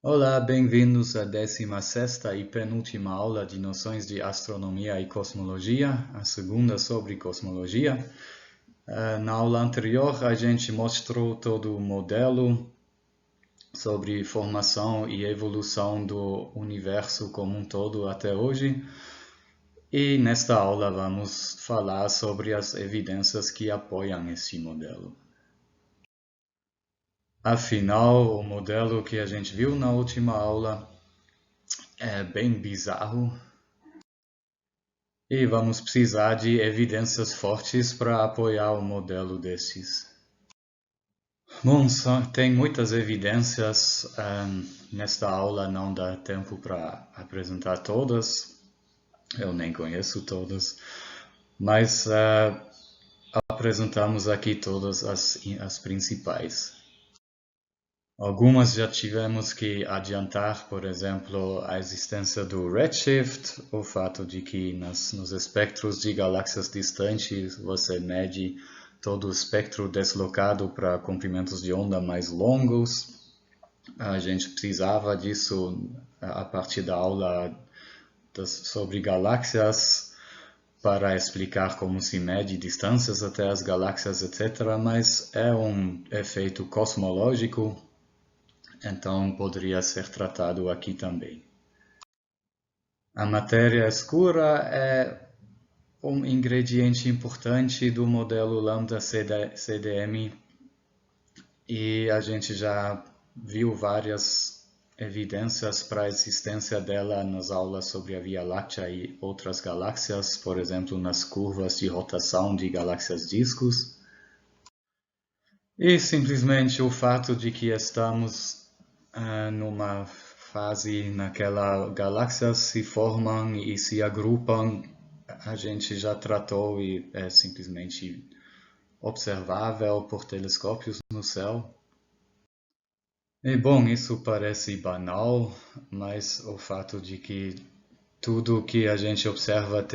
Olá, bem-vindos à 16ª e penúltima aula de noções de astronomia e cosmologia, a segunda sobre cosmologia. Na aula anterior, a gente mostrou todo o modelo sobre formação e evolução do universo como um todo até hoje. E nesta aula vamos falar sobre as evidências que apoiam esse modelo. Afinal, o modelo que a gente viu na última aula é bem bizarro. E vamos precisar de evidências fortes para apoiar o modelo desses. Bom, tem muitas evidências. Nesta aula não dá tempo para apresentar todas. Eu nem conheço todas. Mas apresentamos aqui todas as principais. Algumas já tivemos que adiantar, por exemplo, a existência do redshift, o fato de que nos espectros de galáxias distantes você mede todo o espectro deslocado para comprimentos de onda mais longos. A gente precisava disso a partir da aula sobre galáxias para explicar como se mede distâncias até as galáxias, etc. Mas é um efeito cosmológico, então poderia ser tratado aqui também. A matéria escura é um ingrediente importante do modelo Lambda CDM e a gente já viu várias evidências para a existência dela nas aulas sobre a Via Láctea e outras galáxias, por exemplo, nas curvas de rotação de galáxias discos. E simplesmente o fato de que estamos numa fase naquela galáxias se formam e se agrupam, a gente já tratou e é simplesmente observável por telescópios no céu. E bom, isso parece banal, mas o fato de que tudo que a gente observa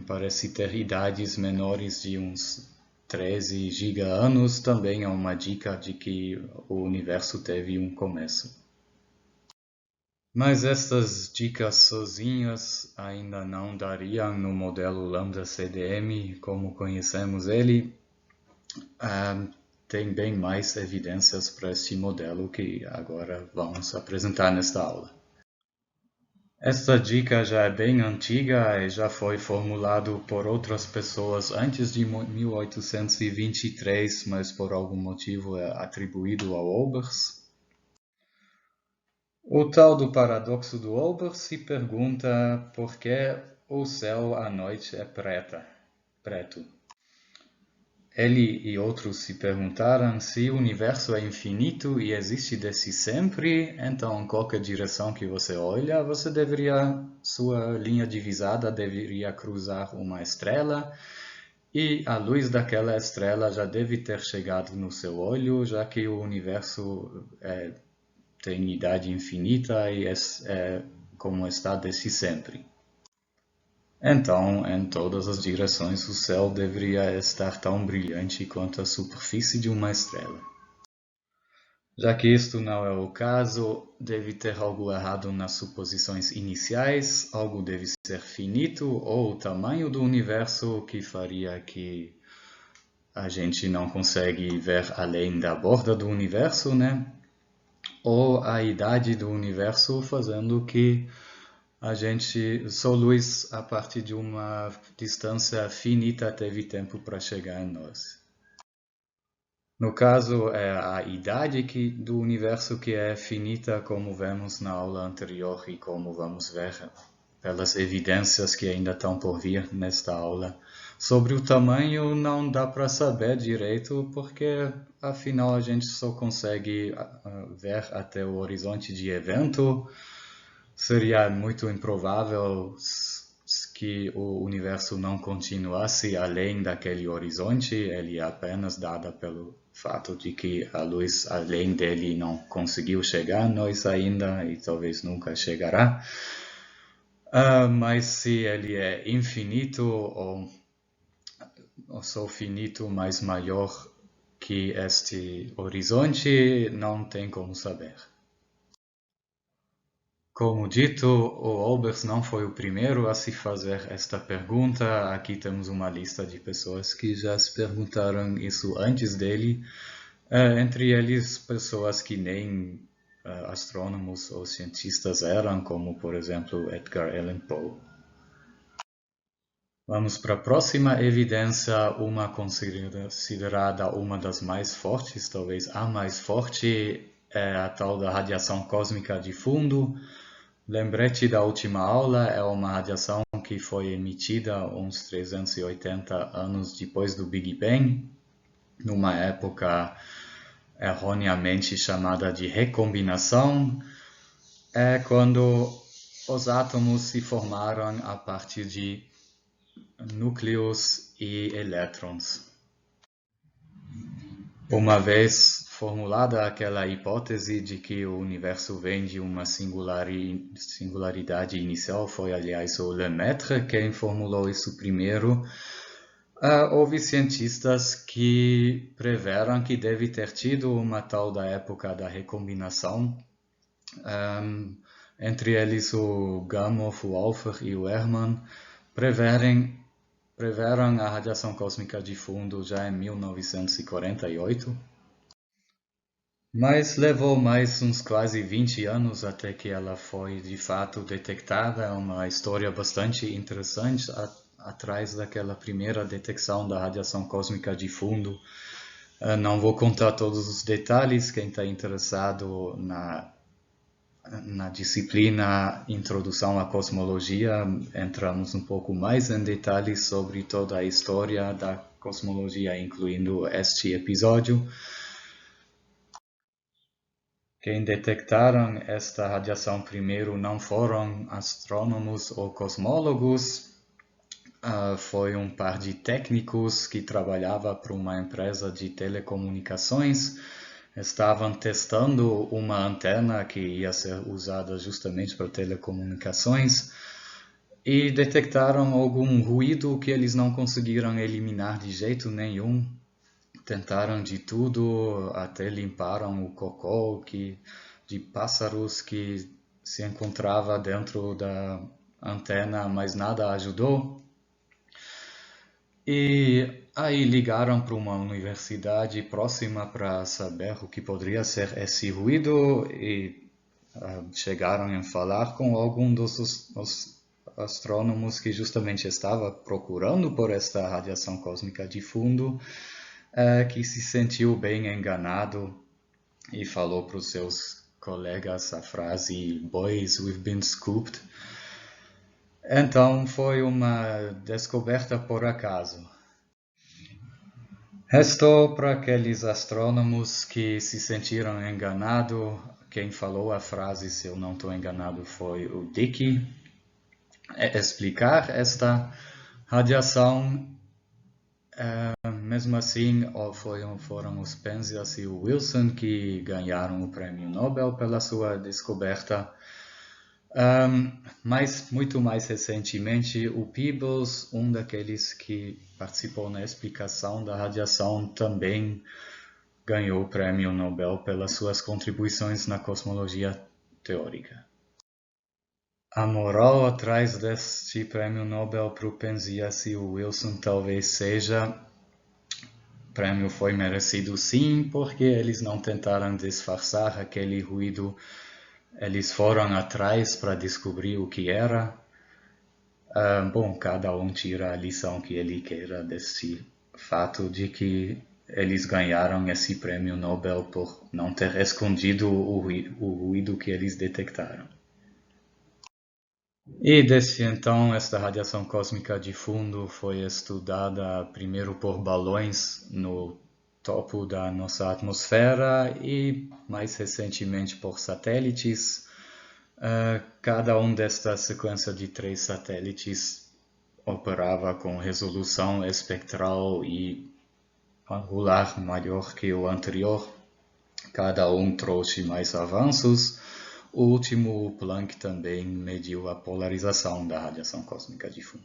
parece ter idades menores de uns 13 giga-anos também é uma dica de que o universo teve um começo. Mas estas dicas sozinhas ainda não dariam no modelo Lambda CDM como conhecemos ele. Tem bem mais evidências para este modelo que agora vamos apresentar nesta aula. Esta dica já é bem antiga e já foi formulado por outras pessoas antes de 1823, mas por algum motivo é atribuído ao Olbers. O tal do paradoxo do Olbers se pergunta por que o céu à noite é preto. Ele e outros se perguntaram se o universo é infinito e existe desde sempre, então em qualquer direção que você olha, sua linha divisada deveria cruzar uma estrela, e a luz daquela estrela já deve ter chegado no seu olho, já que o universo tem idade infinita e é como está desde sempre. Então, em todas as direções, o céu deveria estar tão brilhante quanto a superfície de uma estrela. Já que isto não é o caso, deve ter algo errado nas suposições iniciais, algo deve ser finito, ou o tamanho do universo que faria que a gente não consegue ver além da borda do universo, né? Ou a idade do universo fazendo que a gente, só luz a partir de uma distância finita teve tempo para chegar em nós. No caso, é a idade do universo que é finita, como vemos na aula anterior e como vamos ver pelas evidências que ainda estão por vir nesta aula. Sobre o tamanho não dá para saber direito, porque afinal a gente só consegue ver até o horizonte de evento. Seria muito improvável que o universo não continuasse além daquele horizonte, ele é apenas dado pelo fato de que a luz além dele não conseguiu chegar a nós ainda e talvez nunca chegará. Mas se ele é infinito ou só finito, mas maior que este horizonte, não tem como saber. Como dito, o Olbers não foi o primeiro a se fazer esta pergunta. Aqui temos uma lista de pessoas que já se perguntaram isso antes dele. Entre eles, pessoas que nem astrônomos ou cientistas eram, como, por exemplo, Edgar Allan Poe. Vamos para a próxima evidência, uma considerada uma das mais fortes, talvez a mais forte, é a tal da radiação cósmica de fundo. Lembrete da última aula, é uma radiação que foi emitida uns 380 anos depois do Big Bang, numa época erroneamente chamada de recombinação, é quando os átomos se formaram a partir de núcleos e elétrons. Uma vez formulada aquela hipótese de que o universo vem de uma singularidade inicial, foi aliás o Lemaitre quem formulou isso primeiro, houve cientistas que preveram que deve ter tido uma tal da época da recombinação, entre eles o Gamow, o Alpher e o Ehrman, preveram a radiação cósmica de fundo já em 1948, mas levou mais uns quase 20 anos até que ela foi de fato detectada. É uma história bastante interessante atrás daquela primeira detecção da radiação cósmica de fundo. Não vou contar todos os detalhes, quem está interessado na disciplina Introdução à Cosmologia, entramos um pouco mais em detalhes sobre toda a história da cosmologia, incluindo este episódio. Quem detectaram esta radiação primeiro não foram astrônomos ou cosmólogos, foi um par de técnicos que trabalhava para uma empresa de telecomunicações. Estavam testando uma antena que ia ser usada justamente para telecomunicações e detectaram algum ruído que eles não conseguiram eliminar de jeito nenhum. Tentaram de tudo, até limparam o cocô de pássaros que se encontrava dentro da antena, mas nada ajudou. E aí ligaram para uma universidade próxima para saber o que poderia ser esse ruído e chegaram a falar com algum dos astrônomos que justamente estava procurando por esta radiação cósmica de fundo, que se sentiu bem enganado e falou para os seus colegas a frase "Boys, we've been scooped". Então foi uma descoberta por acaso. Restou para aqueles astrônomos que se sentiram enganados. Quem falou a frase, se eu não estou enganado, foi o Dickey. Explicar esta radiação. Mesmo assim, foram os Penzias e o Wilson que ganharam o Prêmio Nobel pela sua descoberta. Mas muito mais recentemente, o Peebles, um daqueles que participou na explicação da radiação, também ganhou o Prêmio Nobel pelas suas contribuições na cosmologia teórica. A moral atrás deste Prêmio Nobel para o Penzias e o Wilson talvez seja: o prêmio foi merecido sim, porque eles não tentaram disfarçar aquele ruído. Eles foram atrás para descobrir o que era. Bom, cada um tira a lição que ele queira desse fato de que eles ganharam esse prêmio Nobel por não ter escondido o ruído que eles detectaram. E desde então, esta radiação cósmica de fundo foi estudada primeiro por balões no topo da nossa atmosfera e mais recentemente por satélites. Cada um desta sequência de 3 satélites operava com resolução espectral e angular maior que o anterior. Cada um trouxe mais avanços. O último, o Planck, também mediu a polarização da radiação cósmica de fundo.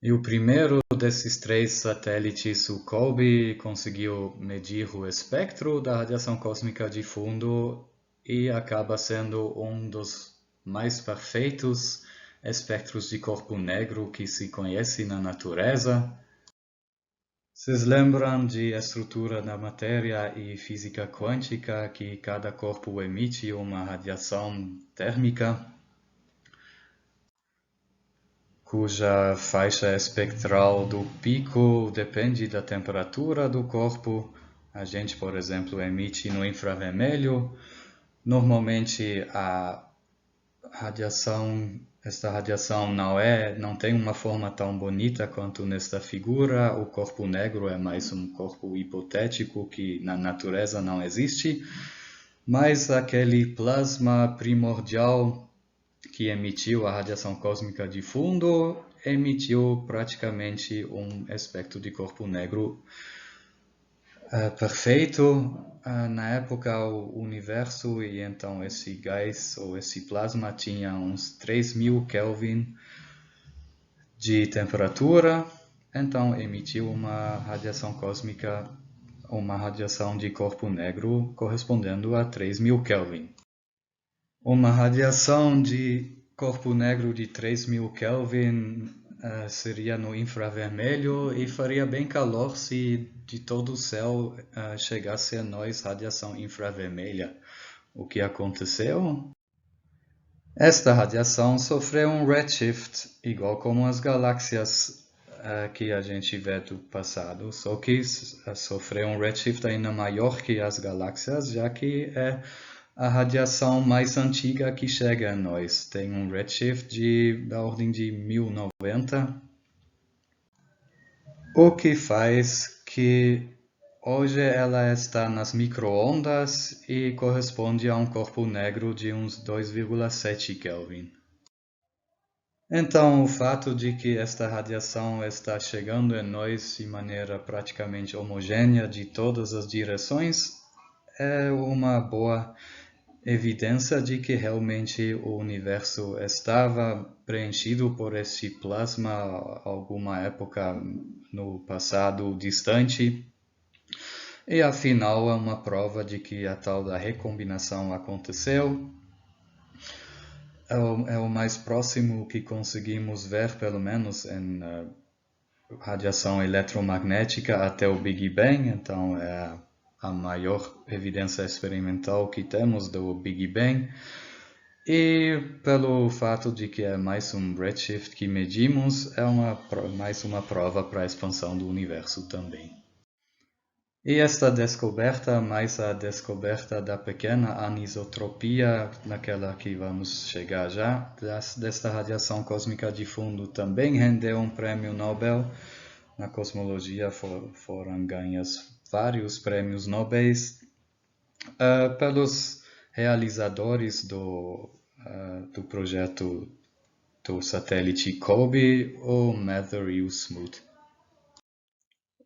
E o primeiro desses 3 satélites, o COBE, conseguiu medir o espectro da radiação cósmica de fundo e acaba sendo um dos mais perfeitos espectros de corpo negro que se conhece na natureza. Vocês lembram de estrutura da matéria e física quântica, que cada corpo emite uma radiação térmica, cuja faixa espectral do pico depende da temperatura do corpo. A gente, por exemplo, emite no infravermelho. Normalmente esta radiação não tem uma forma tão bonita quanto nesta figura. O corpo negro é mais um corpo hipotético que na natureza não existe, mas aquele plasma primordial que emitiu a radiação cósmica de fundo emitiu praticamente um espectro de corpo negro perfeito. Na época, o universo e então esse gás ou esse plasma tinha uns 3000 Kelvin de temperatura, então emitiu uma radiação cósmica, uma radiação de corpo negro correspondendo a 3000 Kelvin. Uma radiação de corpo negro de 3000 Kelvin seria no infravermelho e faria bem calor se de todo o céu chegasse a nós radiação infravermelha. O que aconteceu? Esta radiação sofreu um redshift, igual como as galáxias que a gente vê do passado, só que sofreu um redshift ainda maior que as galáxias, já que é a radiação mais antiga que chega a nós. Tem um redshift da ordem de 1090, o que faz que hoje ela está nas micro-ondas e corresponde a um corpo negro de uns 2,7 Kelvin. Então, o fato de que esta radiação está chegando em nós de maneira praticamente homogênea de todas as direções é uma boa evidência de que realmente o universo estava preenchido por esse plasma alguma época no passado distante. E afinal é uma prova de que a tal da recombinação aconteceu. É o mais próximo que conseguimos ver, pelo menos em radiação eletromagnética até o Big Bang. Então é a maior evidência experimental que temos do Big Bang. E pelo fato de que é mais um redshift que medimos, é mais uma prova para a expansão do universo também. E esta descoberta, mais a descoberta da pequena anisotropia, naquela que vamos chegar já, desta radiação cósmica de fundo, também rendeu um prêmio Nobel. Na cosmologia foram ganhos vários prêmios Nobel pelos realizadores do projeto do satélite COBE, o Mather e o Smoot.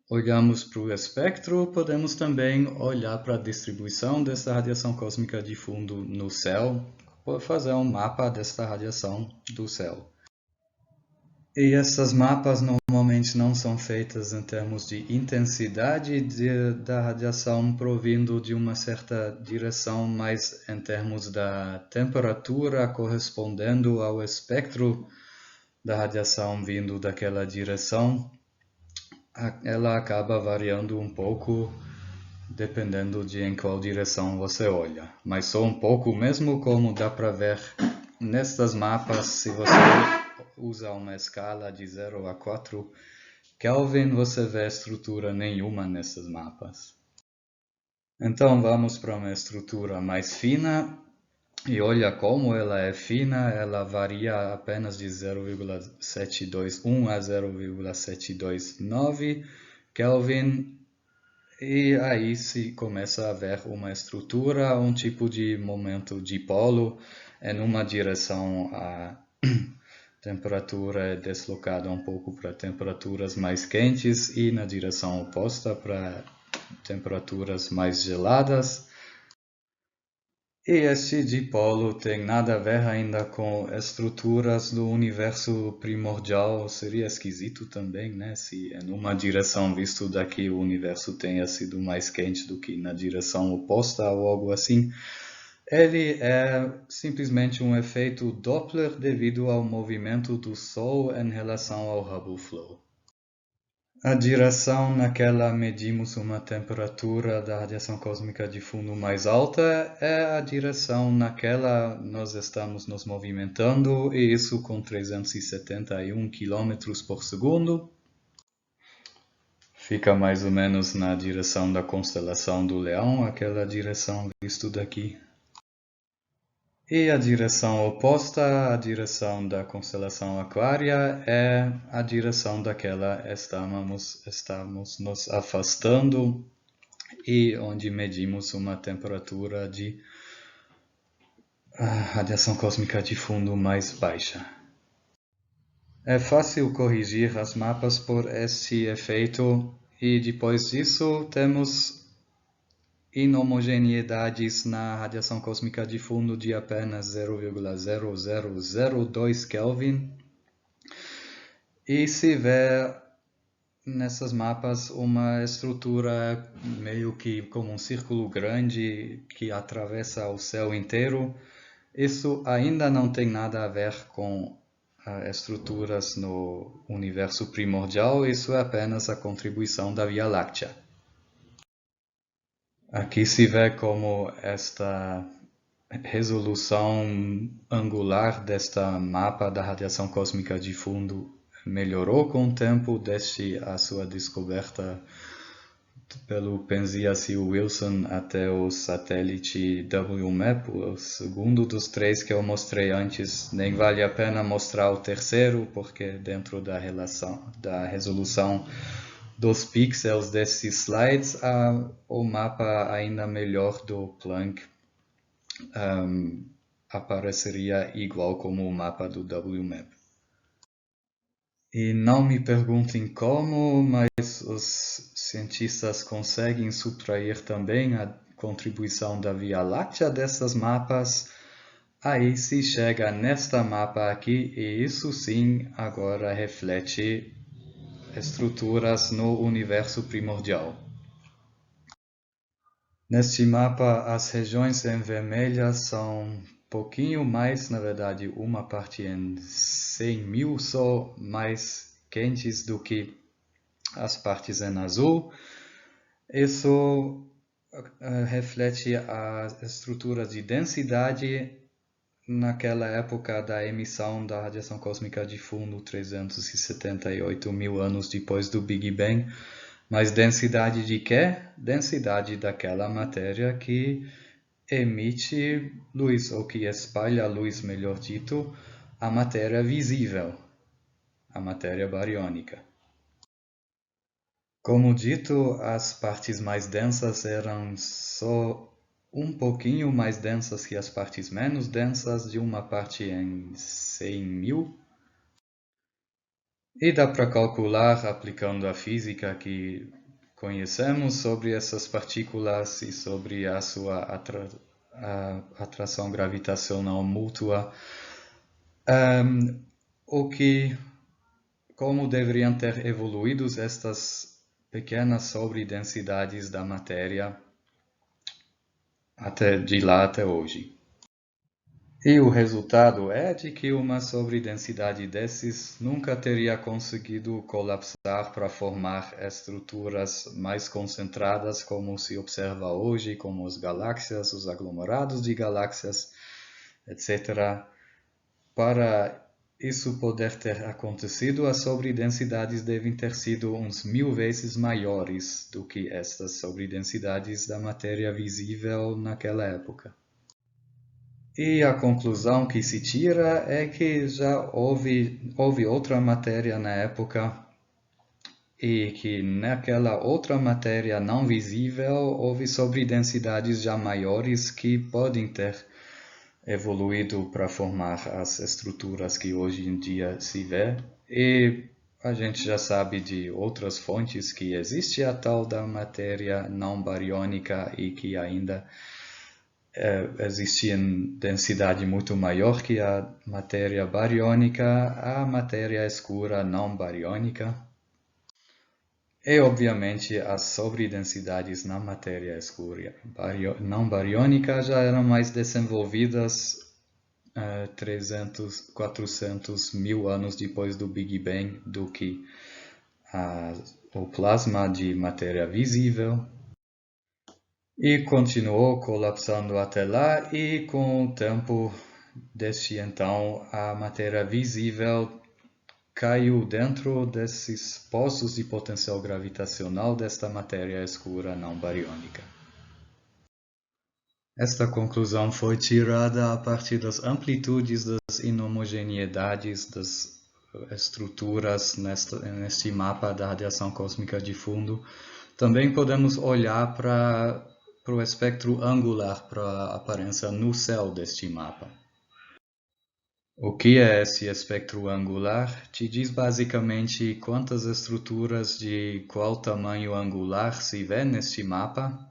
Olhamos para o espectro, podemos também olhar para a distribuição dessa radiação cósmica de fundo no céu, para fazer um mapa desta radiação do céu. E essas mapas normalmente não são feitas em termos de intensidade da radiação provindo de uma certa direção, mas em termos da temperatura correspondendo ao espectro da radiação vindo daquela direção. Ela acaba variando um pouco dependendo de em qual direção você olha. Mas só um pouco, mesmo como dá para ver nestas mapas, se você usa uma escala de 0 a 4 Kelvin, você vê estrutura nenhuma nesses mapas. Então vamos para uma estrutura mais fina. E olha como ela é fina, ela varia apenas de 0,721 a 0,729 Kelvin. E aí se começa a ver uma estrutura, um tipo de momento dipolo. Em uma direção a temperatura é deslocada um pouco para temperaturas mais quentes e na direção oposta para temperaturas mais geladas. E este dipolo tem nada a ver ainda com estruturas do universo primordial. Seria esquisito também, né? Se em uma direção visto daqui o universo tenha sido mais quente do que na direção oposta ou algo assim. Ele é simplesmente um efeito Doppler devido ao movimento do Sol em relação ao Hubble Flow. A direção naquela medimos uma temperatura da radiação cósmica de fundo mais alta é a direção naquela nós estamos nos movimentando, e isso com 371 km por segundo. Fica mais ou menos na direção da constelação do Leão, aquela direção visto daqui. E a direção oposta, a direção da constelação Aquária, é a direção daquela estamos nos afastando e onde medimos uma temperatura de radiação cósmica de fundo mais baixa. É fácil corrigir as mapas por este efeito e depois disso temos inhomogeneidades na radiação cósmica de fundo de apenas 0,0002 Kelvin. E se vê nessas mapas uma estrutura meio que como um círculo grande que atravessa o céu inteiro. Isso ainda não tem nada a ver com estruturas no universo primordial, isso é apenas a contribuição da Via Láctea. Aqui se vê como esta resolução angular desta mapa da radiação cósmica de fundo melhorou com o tempo desde a sua descoberta pelo Penzias e Wilson até o satélite WMAP, o segundo dos três que eu mostrei antes. Nem vale a pena mostrar o terceiro, porque dentro da resolução dos pixels desses slides, o mapa ainda melhor do Planck apareceria igual como o mapa do WMAP. E não me perguntem como, mas os cientistas conseguem subtrair também a contribuição da Via Láctea desses mapas. Aí se chega nesta mapa aqui, e isso sim agora reflete estruturas no universo primordial. Neste mapa, as regiões em vermelho são pouquinho mais, na verdade, uma parte em 100.000 só mais quentes do que as partes em azul. Isso reflete as estruturas de densidade naquela época da emissão da radiação cósmica de fundo, 378 mil anos depois do Big Bang. Mas densidade de quê? Densidade daquela matéria que emite luz, ou que espalha luz, melhor dito, a matéria visível, a matéria bariônica. Como dito, as partes mais densas eram só um pouquinho mais densas que as partes menos densas, de uma parte em 100.000. E dá para calcular, aplicando a física que conhecemos sobre essas partículas e sobre a sua atração gravitacional mútua, como deveriam ter evoluído estas pequenas sobredensidades da matéria de lá até hoje. E o resultado é de que uma sobredensidade desses nunca teria conseguido colapsar para formar estruturas mais concentradas, como se observa hoje, como as galáxias, os aglomerados de galáxias, etc. Para isso poder ter acontecido, as sobredensidades devem ter sido uns 1000 vezes maiores do que estas sobredensidades da matéria visível naquela época. E a conclusão que se tira é que já houve outra matéria na época e que naquela outra matéria não visível houve sobredensidades já maiores que podem ter evoluído para formar as estruturas que hoje em dia se vê. E a gente já sabe de outras fontes que existe a tal da matéria não bariônica e que ainda existia em densidade muito maior que a matéria bariônica, a matéria escura não bariônica. E, obviamente, as sobredensidades na matéria escura não bariônica já eram mais desenvolvidas 300, 400 mil anos depois do Big Bang do que o plasma de matéria visível. E continuou colapsando até lá, e com o tempo, desde então, a matéria visível caiu dentro desses poços de potencial gravitacional desta matéria escura não bariônica. Esta conclusão foi tirada a partir das amplitudes das inhomogeneidades das estruturas neste mapa da radiação cósmica de fundo. Também podemos olhar para o espectro angular, para a aparência no céu deste mapa. O que é esse espectro angular? Te diz basicamente quantas estruturas de qual tamanho angular se vê neste mapa.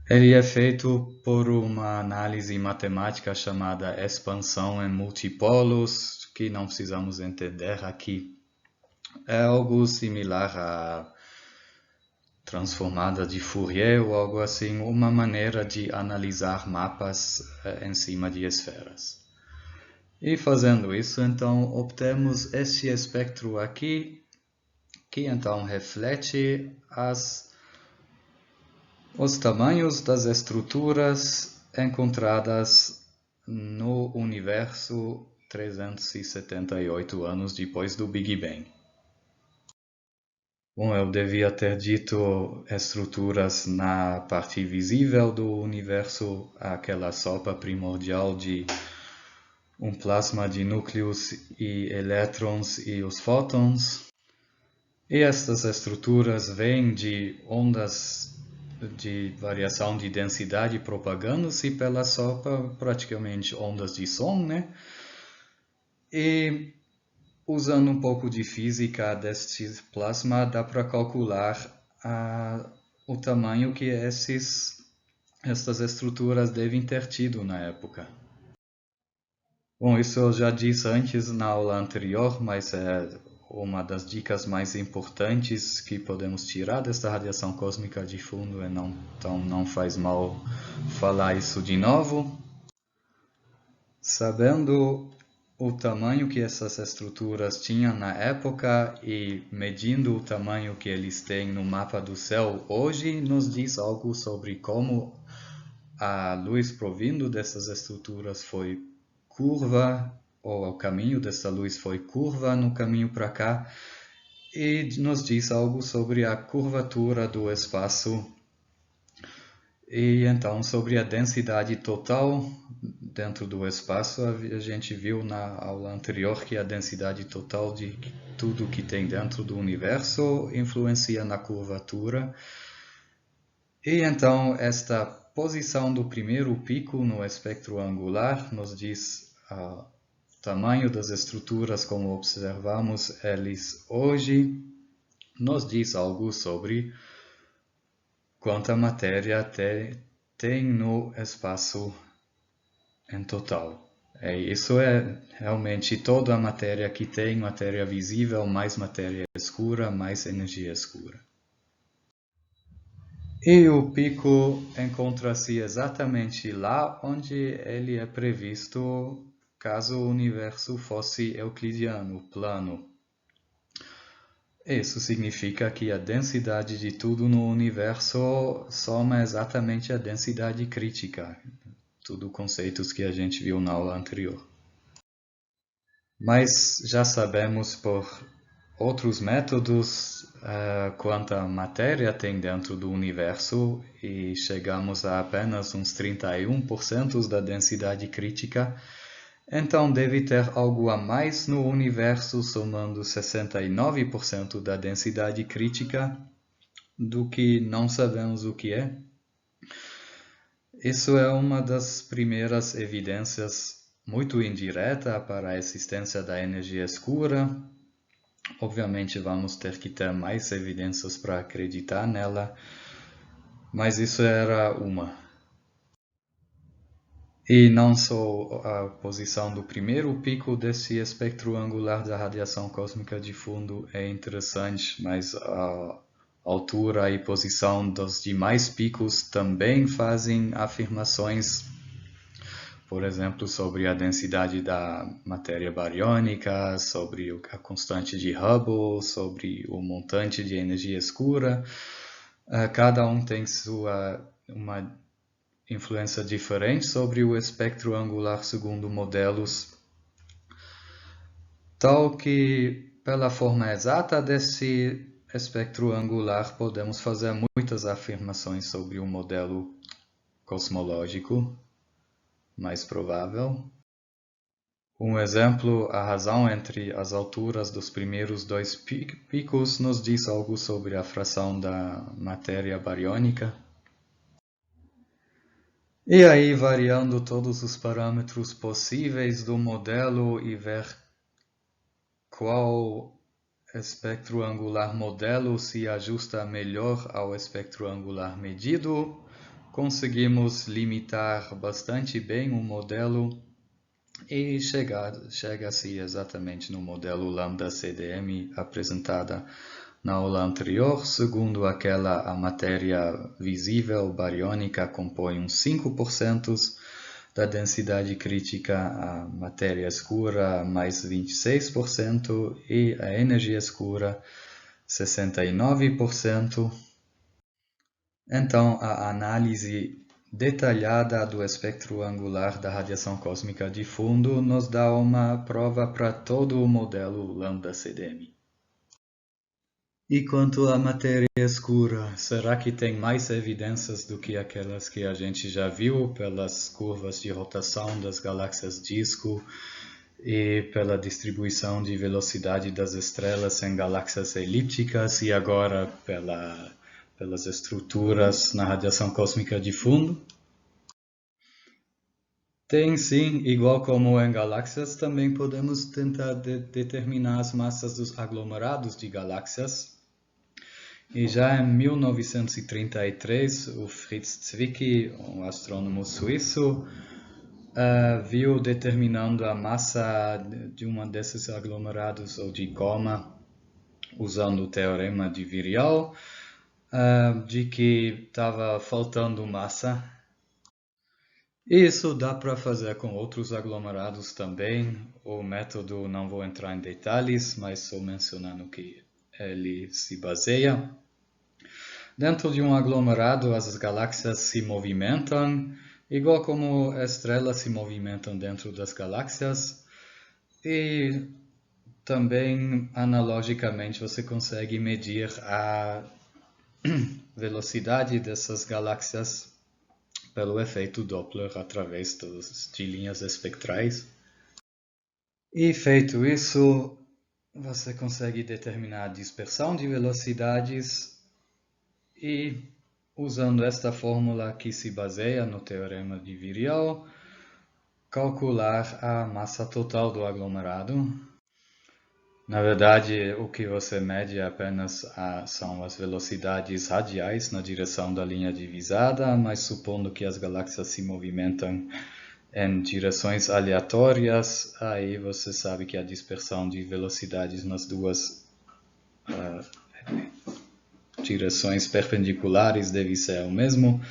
Ele é feito por uma análise matemática chamada expansão em multipolos, que não precisamos entender aqui. É algo similar a transformada de Fourier ou algo assim, uma maneira de analisar mapas em cima de esferas. E fazendo isso, então, obtemos este espectro aqui, que então reflete os tamanhos das estruturas encontradas no universo 378 anos depois do Big Bang. Bom, eu devia ter dito estruturas na parte visível do universo, aquela sopa primordial de um plasma de núcleos e elétrons e os fótons. E estas estruturas vêm de ondas de variação de densidade propagando-se pela sopa, praticamente ondas de som, né? E usando um pouco de física deste plasma, dá para calcular o tamanho que estas estruturas devem ter tido na época. Bom, isso eu já disse antes na aula anterior, mas é uma das dicas mais importantes que podemos tirar desta radiação cósmica de fundo, então não faz mal falar isso de novo. Sabendo o tamanho que essas estruturas tinham na época e medindo o tamanho que eles têm no mapa do céu hoje, nos diz algo sobre como a luz provindo dessas estruturas foi curva, ou o caminho dessa luz foi curva no caminho para cá, e nos diz algo sobre a curvatura do espaço e então sobre a densidade total dentro do espaço. A gente viu na aula anterior que a densidade total de tudo que tem dentro do universo influencia na curvatura. E então esta posição do primeiro pico no espectro angular nos diz o tamanho das estruturas como observamos eles hoje, nos diz algo sobre quanta matéria tem no espaço em total. Isso é realmente toda a matéria que tem, matéria visível, mais matéria escura, mais energia escura. E o pico encontra-se exatamente lá onde ele é previsto caso o universo fosse euclidiano, plano. Isso significa que a densidade de tudo no universo soma exatamente a densidade crítica. Tudo conceitos que a gente viu na aula anterior. Mas já sabemos por outros métodos quanta matéria tem dentro do universo e chegamos a apenas uns 31% da densidade crítica. Então deve ter algo a mais no universo somando 69% da densidade crítica do que não sabemos o que é. Isso é uma das primeiras evidências muito indireta para a existência da energia escura. Obviamente vamos ter que ter mais evidências para acreditar nela, mas isso era uma. E não só a posição do primeiro pico desse espectro angular da radiação cósmica de fundo é interessante, mas a altura e posição dos demais picos também fazem afirmações, por exemplo, sobre a densidade da matéria bariônica, sobre a constante de Hubble, sobre o montante de energia escura. Cada um tem uma influência diferente sobre o espectro angular segundo modelos, tal que, pela forma exata desse espectro angular, podemos fazer muitas afirmações sobre o modelo cosmológico mais provável. Um exemplo, a razão entre as alturas dos primeiros dois picos nos diz algo sobre a fração da matéria bariônica. E aí, variando todos os parâmetros possíveis do modelo e ver qual espectro angular modelo se ajusta melhor ao espectro angular medido, conseguimos limitar bastante bem o modelo e chega-se exatamente no modelo lambda CDM apresentada na aula anterior. Segundo aquela, a matéria visível bariônica compõe uns 5% da densidade crítica, a matéria escura mais 26% e a energia escura 69%. Então, a análise detalhada do espectro angular da radiação cósmica de fundo nos dá uma prova para todo o modelo lambda CDM. E quanto à matéria escura, será que tem mais evidências do que aquelas que a gente já viu pelas curvas de rotação das galáxias disco e pela distribuição de velocidade das estrelas em galáxias elípticas e agora pelas estruturas na radiação cósmica de fundo? Tem sim, igual como em galáxias, também podemos tentar determinar as massas dos aglomerados de galáxias. E já em 1933, o Fritz Zwicky, um astrônomo suíço, viu determinando a massa de um desses aglomerados, ou de coma, usando o teorema de Virial, de que estava faltando massa. Isso dá para fazer com outros aglomerados também. O método, não vou entrar em detalhes, mas só mencionando que ele se baseia. Dentro de um aglomerado, as galáxias se movimentam, igual como estrelas se movimentam dentro das galáxias. E também, analogicamente, você consegue medir a velocidade dessas galáxias pelo efeito Doppler através de linhas espectrais. E feito isso, você consegue determinar a dispersão de velocidades e, usando esta fórmula que se baseia no teorema de Virial, calcular a massa total do aglomerado. Na verdade, o que você mede apenas são as velocidades radiais na direção da linha divisada, mas supondo que as galáxias se movimentam em direções aleatórias, aí você sabe que a dispersão de velocidades nas duas direções perpendiculares deve ser o mesmo,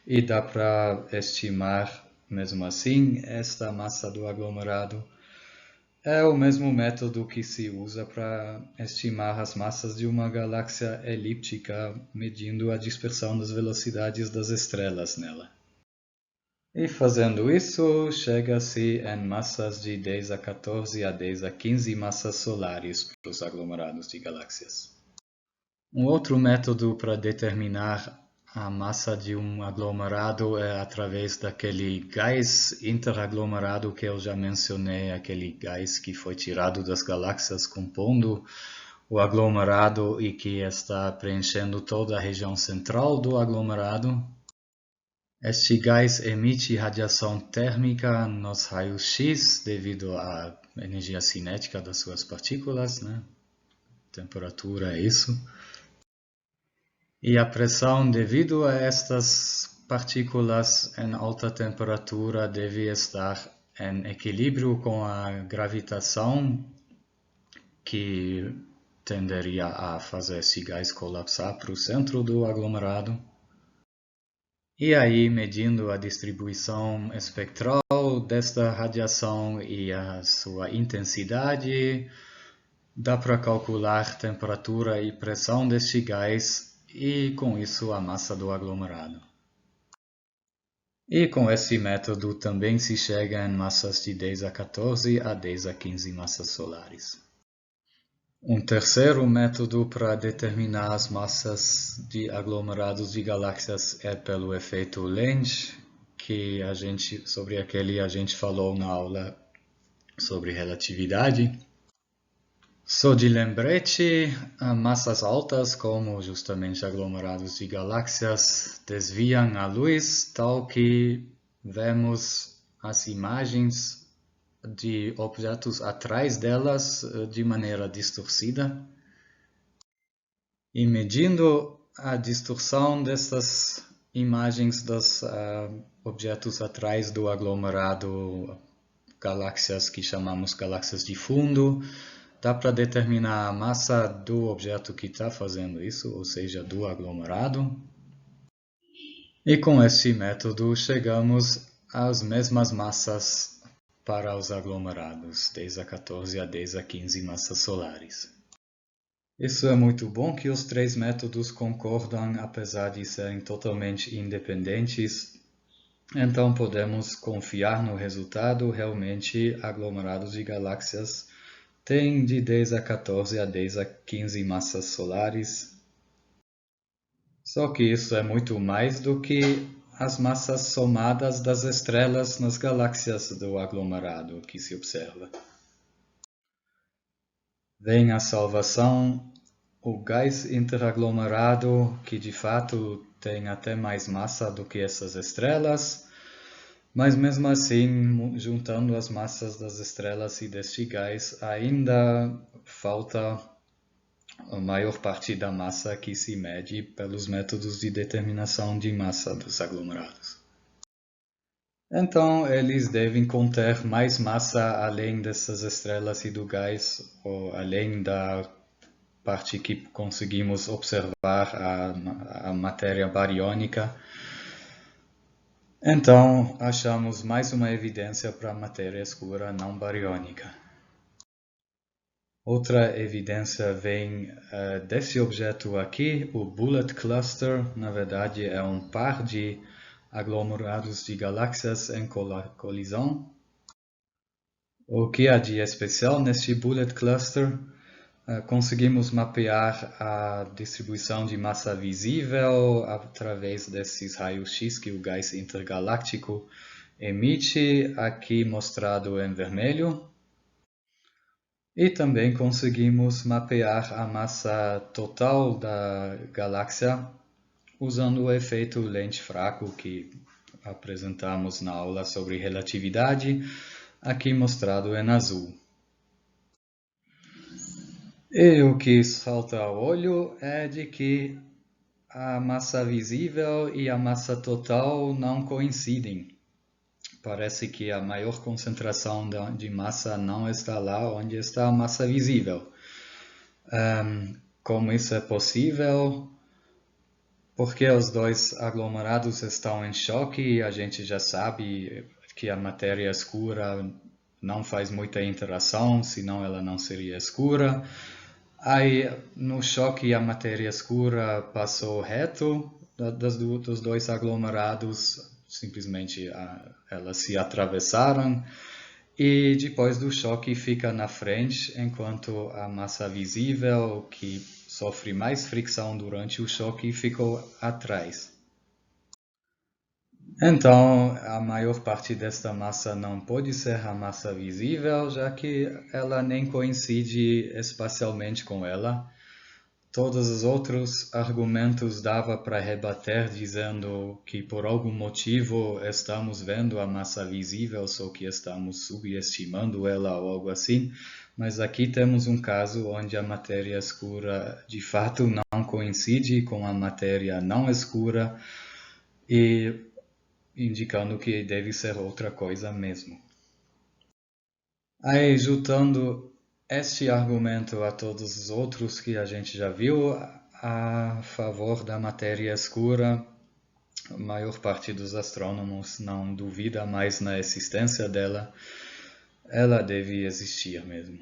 e dá para estimar, mesmo assim, esta massa do aglomerado. É o mesmo método que se usa para estimar as massas de uma galáxia elíptica, medindo a dispersão das velocidades das estrelas nela. E fazendo isso, chega-se em massas de 10 a 14 a 10 a 15 massas solares para os aglomerados de galáxias. Um outro método para determinar a massa de um aglomerado é através daquele gás interaglomerado que eu já mencionei, aquele gás que foi tirado das galáxias compondo o aglomerado e que está preenchendo toda a região central do aglomerado. Este gás emite radiação térmica nos raios-x devido à energia cinética das suas partículas, né? Temperatura é isso. E a pressão devido a estas partículas em alta temperatura devem estar em equilíbrio com a gravitação, que tenderia a fazer esse gás colapsar para o centro do aglomerado. E aí, medindo a distribuição espectral desta radiação e a sua intensidade, dá para calcular temperatura e pressão deste gás e, com isso, a massa do aglomerado. E com esse método também se chega em massas de 10 a 14 a 10 a 15 massas solares. Um terceiro método para determinar as massas de aglomerados de galáxias é pelo efeito Lens, sobre aquele a gente falou na aula sobre relatividade. Só de lembrete, massas altas, como justamente aglomerados de galáxias, desviam a luz, tal que vemos as imagens de objetos atrás delas de maneira distorcida. E medindo a distorção dessas imagens dos objetos atrás do aglomerado, galáxias que chamamos galáxias de fundo, dá para determinar a massa do objeto que está fazendo isso, ou seja, do aglomerado. E com esse método chegamos às mesmas massas para os aglomerados, 10 a 14 a 10 a 15 massas solares. Isso é muito bom que os três métodos concordam, apesar de serem totalmente independentes. Então podemos confiar no resultado. Realmente, aglomerados de galáxias têm de 10 a 14 a 10 a 15 massas solares. Só que isso é muito mais do que as massas somadas das estrelas nas galáxias do aglomerado que se observa. Vem a salvação, o gás interaglomerado, que de fato tem até mais massa do que essas estrelas, mas mesmo assim, juntando as massas das estrelas e deste gás, ainda falta a maior parte da massa que se mede pelos métodos de determinação de massa dos aglomerados. Então, eles devem conter mais massa além dessas estrelas e do gás, ou além da parte que conseguimos observar, a matéria bariônica. Então, achamos mais uma evidência para a matéria escura não bariônica. Outra evidência vem desse objeto aqui, o Bullet Cluster. Na verdade, é um par de aglomerados de galáxias em colisão. O que há de especial neste Bullet Cluster? Conseguimos mapear a distribuição de massa visível através desses raios-x que o gás intergaláctico emite, aqui mostrado em vermelho. E também conseguimos mapear a massa total da galáxia usando o efeito lente fraco que apresentamos na aula sobre relatividade, aqui mostrado em azul. E o que salta ao olho é de que a massa visível e a massa total não coincidem. Parece que a maior concentração de massa não está lá onde está a massa visível. Como isso é possível? Porque os dois aglomerados estão em choque e a gente já sabe que a matéria escura não faz muita interação, senão ela não seria escura. Aí, no choque, a matéria escura passou reto dos dois aglomerados, simplesmente elas se atravessaram, e depois do choque fica na frente, enquanto a massa visível, que sofre mais fricção durante o choque, ficou atrás. Então, a maior parte desta massa não pode ser a massa visível, já que ela nem coincide espacialmente com ela. Todos os outros argumentos dava para rebater dizendo que por algum motivo estamos vendo a massa visível, só que estamos subestimando ela ou algo assim. Mas aqui temos um caso onde a matéria escura de fato não coincide com a matéria não escura. e indicando que deve ser outra coisa mesmo. Aí, juntando este argumento a todos os outros que a gente já viu a favor da matéria escura, a maior parte dos astrônomos não duvida mais na existência dela. Ela deve existir mesmo.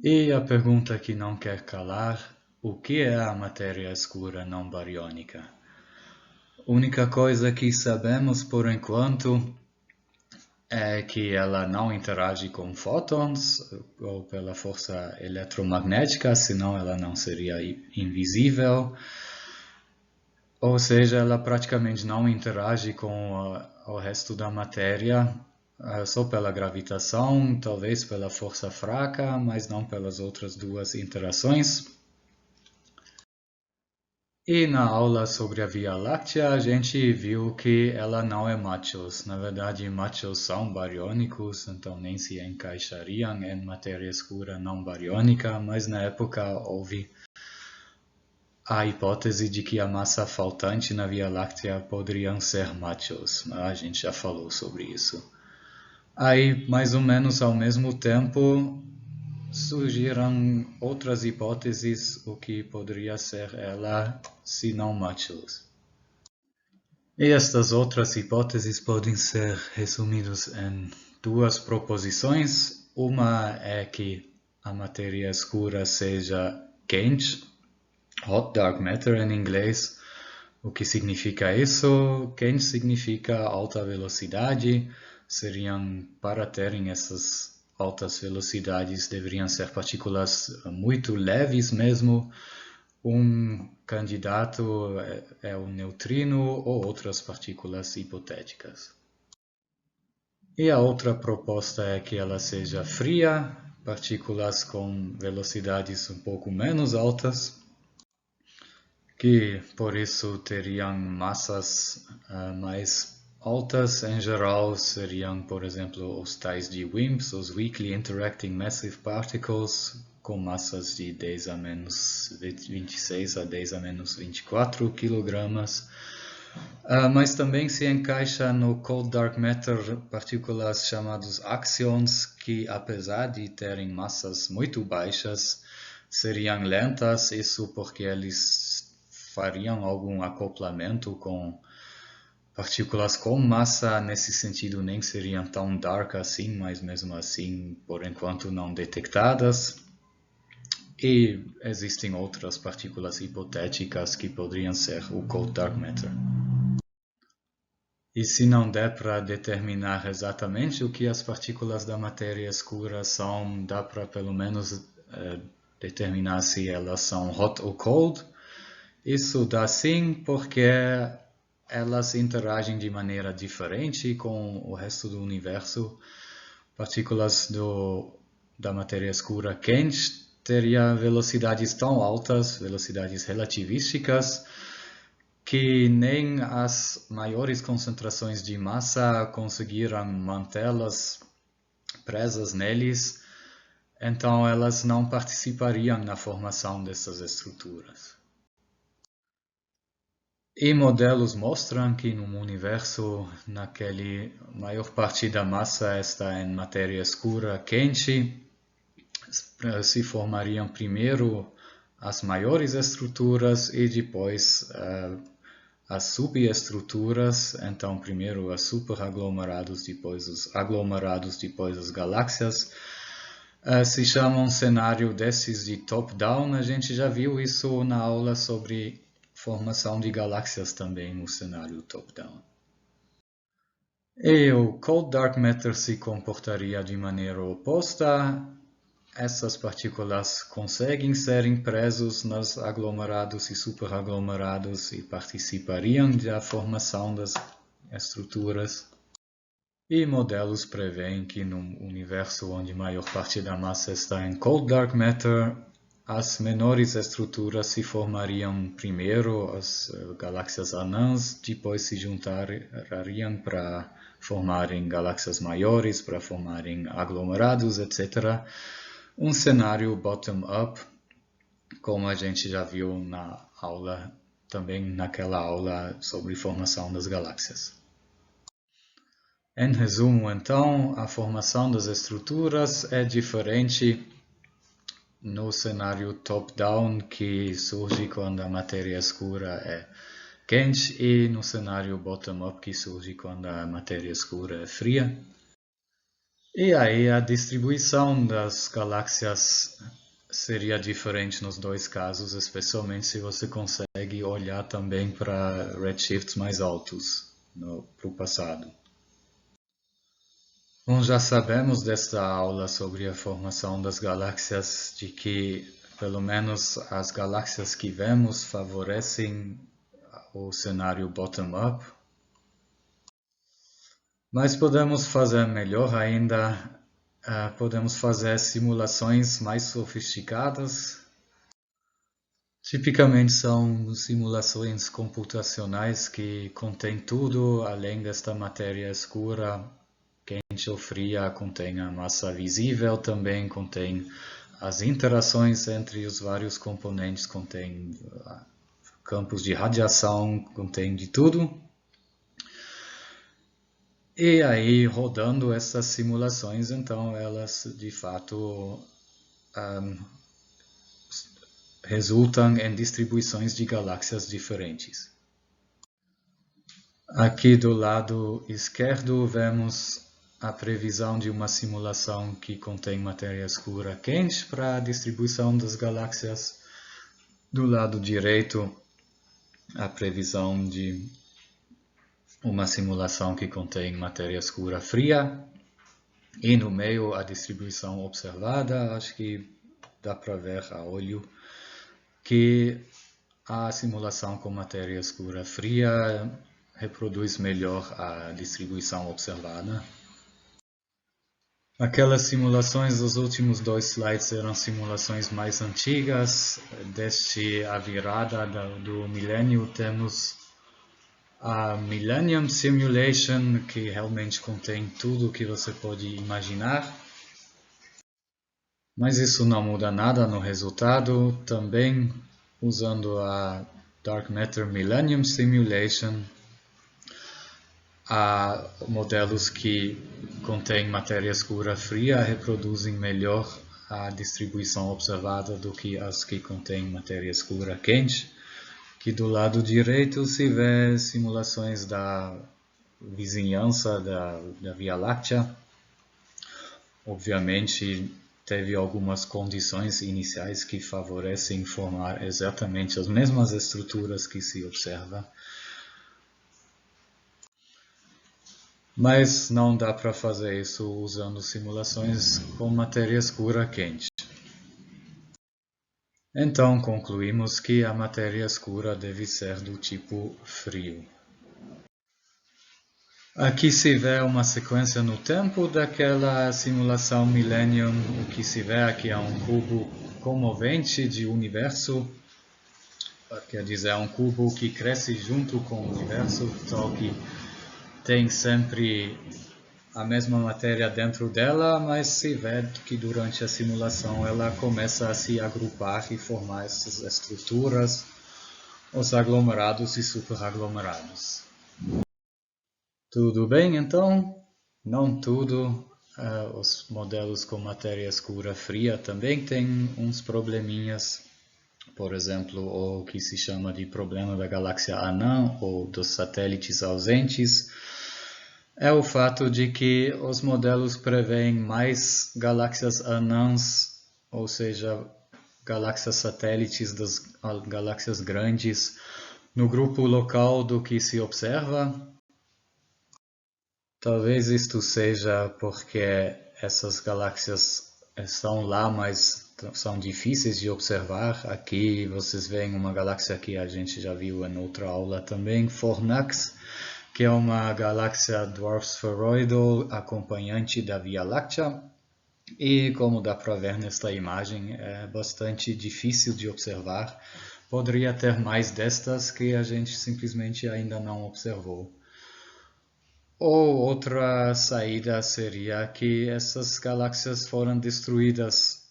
E a pergunta que não quer calar: o que é a matéria escura não bariônica? A única coisa que sabemos por enquanto é que ela não interage com fótons ou pela força eletromagnética, senão ela não seria invisível. Ou seja, ela praticamente não interage com o resto da matéria, só pela gravitação, talvez pela força fraca, mas não pelas outras duas interações. E na aula sobre a Via Láctea, a gente viu que ela não é machos. Na verdade, machos são bariônicos, então nem se encaixariam em matéria escura não bariônica, mas na época houve a hipótese de que a massa faltante na Via Láctea poderiam ser machos. A gente já falou sobre isso. Aí, mais ou menos ao mesmo tempo, surgiram outras hipóteses, o que poderia ser ela, se não machos. E estas outras hipóteses podem ser resumidas em duas proposições. Uma é que a matéria escura seja quente, hot dark matter em inglês. O que significa isso? Quente significa alta velocidade. Seriam, para terem essas altas velocidades, deveriam ser partículas muito leves mesmo. Um candidato é o neutrino ou outras partículas hipotéticas. E a outra proposta é que ela seja fria, partículas com velocidades um pouco menos altas, que por isso teriam massas mais altas. Em geral seriam, por exemplo, os tais de WIMPs, os Weakly Interacting Massive Particles, com massas de 10 a menos 26 a 10 a menos 24 kg. Mas também se encaixa no Cold Dark Matter partículas chamadas axions, que apesar de terem massas muito baixas, seriam lentas, isso porque eles fariam algum acoplamento com partículas com massa. Nesse sentido nem seriam tão dark assim, mas mesmo assim, por enquanto não detectadas. E existem outras partículas hipotéticas que poderiam ser o Cold Dark Matter. E se não der para determinar exatamente o que as partículas da matéria escura são, dá para pelo menos determinar se elas são hot ou cold. Isso dá sim, porque elas interagem de maneira diferente com o resto do universo. Partículas da matéria escura quente teriam velocidades tão altas, velocidades relativísticas, que nem as maiores concentrações de massa conseguiram mantê-las presas neles, então elas não participariam na formação dessas estruturas. E modelos mostram que no universo, naquele maior parte da massa está em matéria escura quente, se formariam primeiro as maiores estruturas e depois as subestruturas. Então primeiro os superaglomerados, depois os aglomerados, depois as galáxias. Se chama um cenário desses de top-down. A gente já viu isso na aula sobre formação de galáxias também, no cenário top-down. E o Cold Dark Matter se comportaria de maneira oposta. Essas partículas conseguem ser impressos nos aglomerados e superaglomerados e participariam da formação das estruturas. E modelos preveem que num universo onde a maior parte da massa está em Cold Dark Matter, as menores estruturas se formariam primeiro, as galáxias anãs, depois se juntariam para formarem galáxias maiores, para formarem aglomerados, etc. Um cenário bottom-up, como a gente já viu na aula também naquela aula sobre formação das galáxias. Em resumo, então, a formação das estruturas é diferente no cenário top-down, que surge quando a matéria escura é quente, e no cenário bottom-up, que surge quando a matéria escura é fria. E aí a distribuição das galáxias seria diferente nos dois casos, especialmente se você consegue olhar também para redshifts mais altos para o passado. Bom, já sabemos desta aula sobre a formação das galáxias de que, pelo menos, as galáxias que vemos favorecem o cenário bottom-up. Mas podemos fazer melhor ainda, podemos fazer simulações mais sofisticadas. Tipicamente são simulações computacionais que contêm tudo além desta matéria escura. Quente ou fria, contém a massa visível, também contém as interações entre os vários componentes, contém campos de radiação, contém de tudo. E aí, rodando essas simulações, então, elas de fato resultam em distribuições de galáxias diferentes. Aqui do lado esquerdo vemos a previsão de uma simulação que contém matéria escura quente para a distribuição das galáxias. Do lado direito, a previsão de uma simulação que contém matéria escura fria. E no meio, a distribuição observada. Acho que dá para ver a olho que a simulação com matéria escura fria reproduz melhor a distribuição observada. Aquelas simulações dos últimos dois slides eram simulações mais antigas. Desde a virada do milênio temos a Millennium Simulation, que realmente contém tudo o que você pode imaginar. Mas isso não muda nada no resultado. Também usando a Dark Matter Millennium Simulation, há modelos que contêm matéria escura fria reproduzem melhor a distribuição observada do que as que contêm matéria escura quente. Que do lado direito se vê simulações da vizinhança da Via Láctea. Obviamente, teve algumas condições iniciais que favorecem formar exatamente as mesmas estruturas que se observa. Mas não dá para fazer isso usando simulações com matéria escura quente. Então concluímos que a matéria escura deve ser do tipo frio. Aqui se vê uma sequência no tempo daquela simulação Millennium. O que se vê aqui é um cubo comovente de universo. Quer dizer, é um cubo que cresce junto com o universo, só que tem sempre a mesma matéria dentro dela, mas se vê que durante a simulação ela começa a se agrupar e formar essas estruturas, os aglomerados e superaglomerados. Tudo bem, então? Não tudo. Os modelos com matéria escura fria também têm uns probleminhas. Por exemplo, o que se chama de problema da galáxia anã ou dos satélites ausentes. É o fato de que os modelos preveem mais galáxias anãs, ou seja, galáxias satélites das galáxias grandes, no grupo local do que se observa. Talvez isto seja porque essas galáxias estão lá, mas são difíceis de observar. Aqui vocês veem uma galáxia que a gente já viu em outra aula também, Fornax, que é uma galáxia dwarf spheroidal acompanhante da Via Láctea. E como dá para ver nesta imagem, é bastante difícil de observar. Poderia ter mais destas que a gente simplesmente ainda não observou. Ou outra saída seria que essas galáxias foram destruídas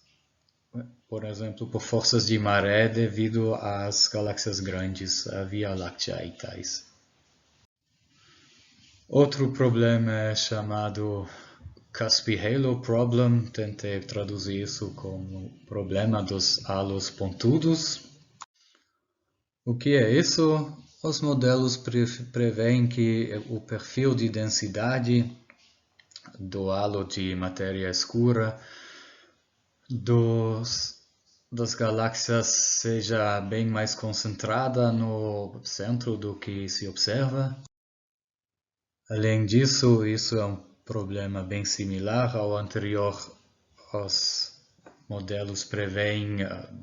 por exemplo, por forças de maré devido às galáxias grandes, a Via Láctea e tais. Outro problema é chamado Caspi-Halo Problem. Tentei traduzir isso como problema dos halos pontudos. O que é isso? Os modelos preveem que o perfil de densidade do halo de matéria escura das galáxias seja bem mais concentrada no centro do que se observa. Além disso, isso é um problema bem similar ao anterior. Os modelos preveem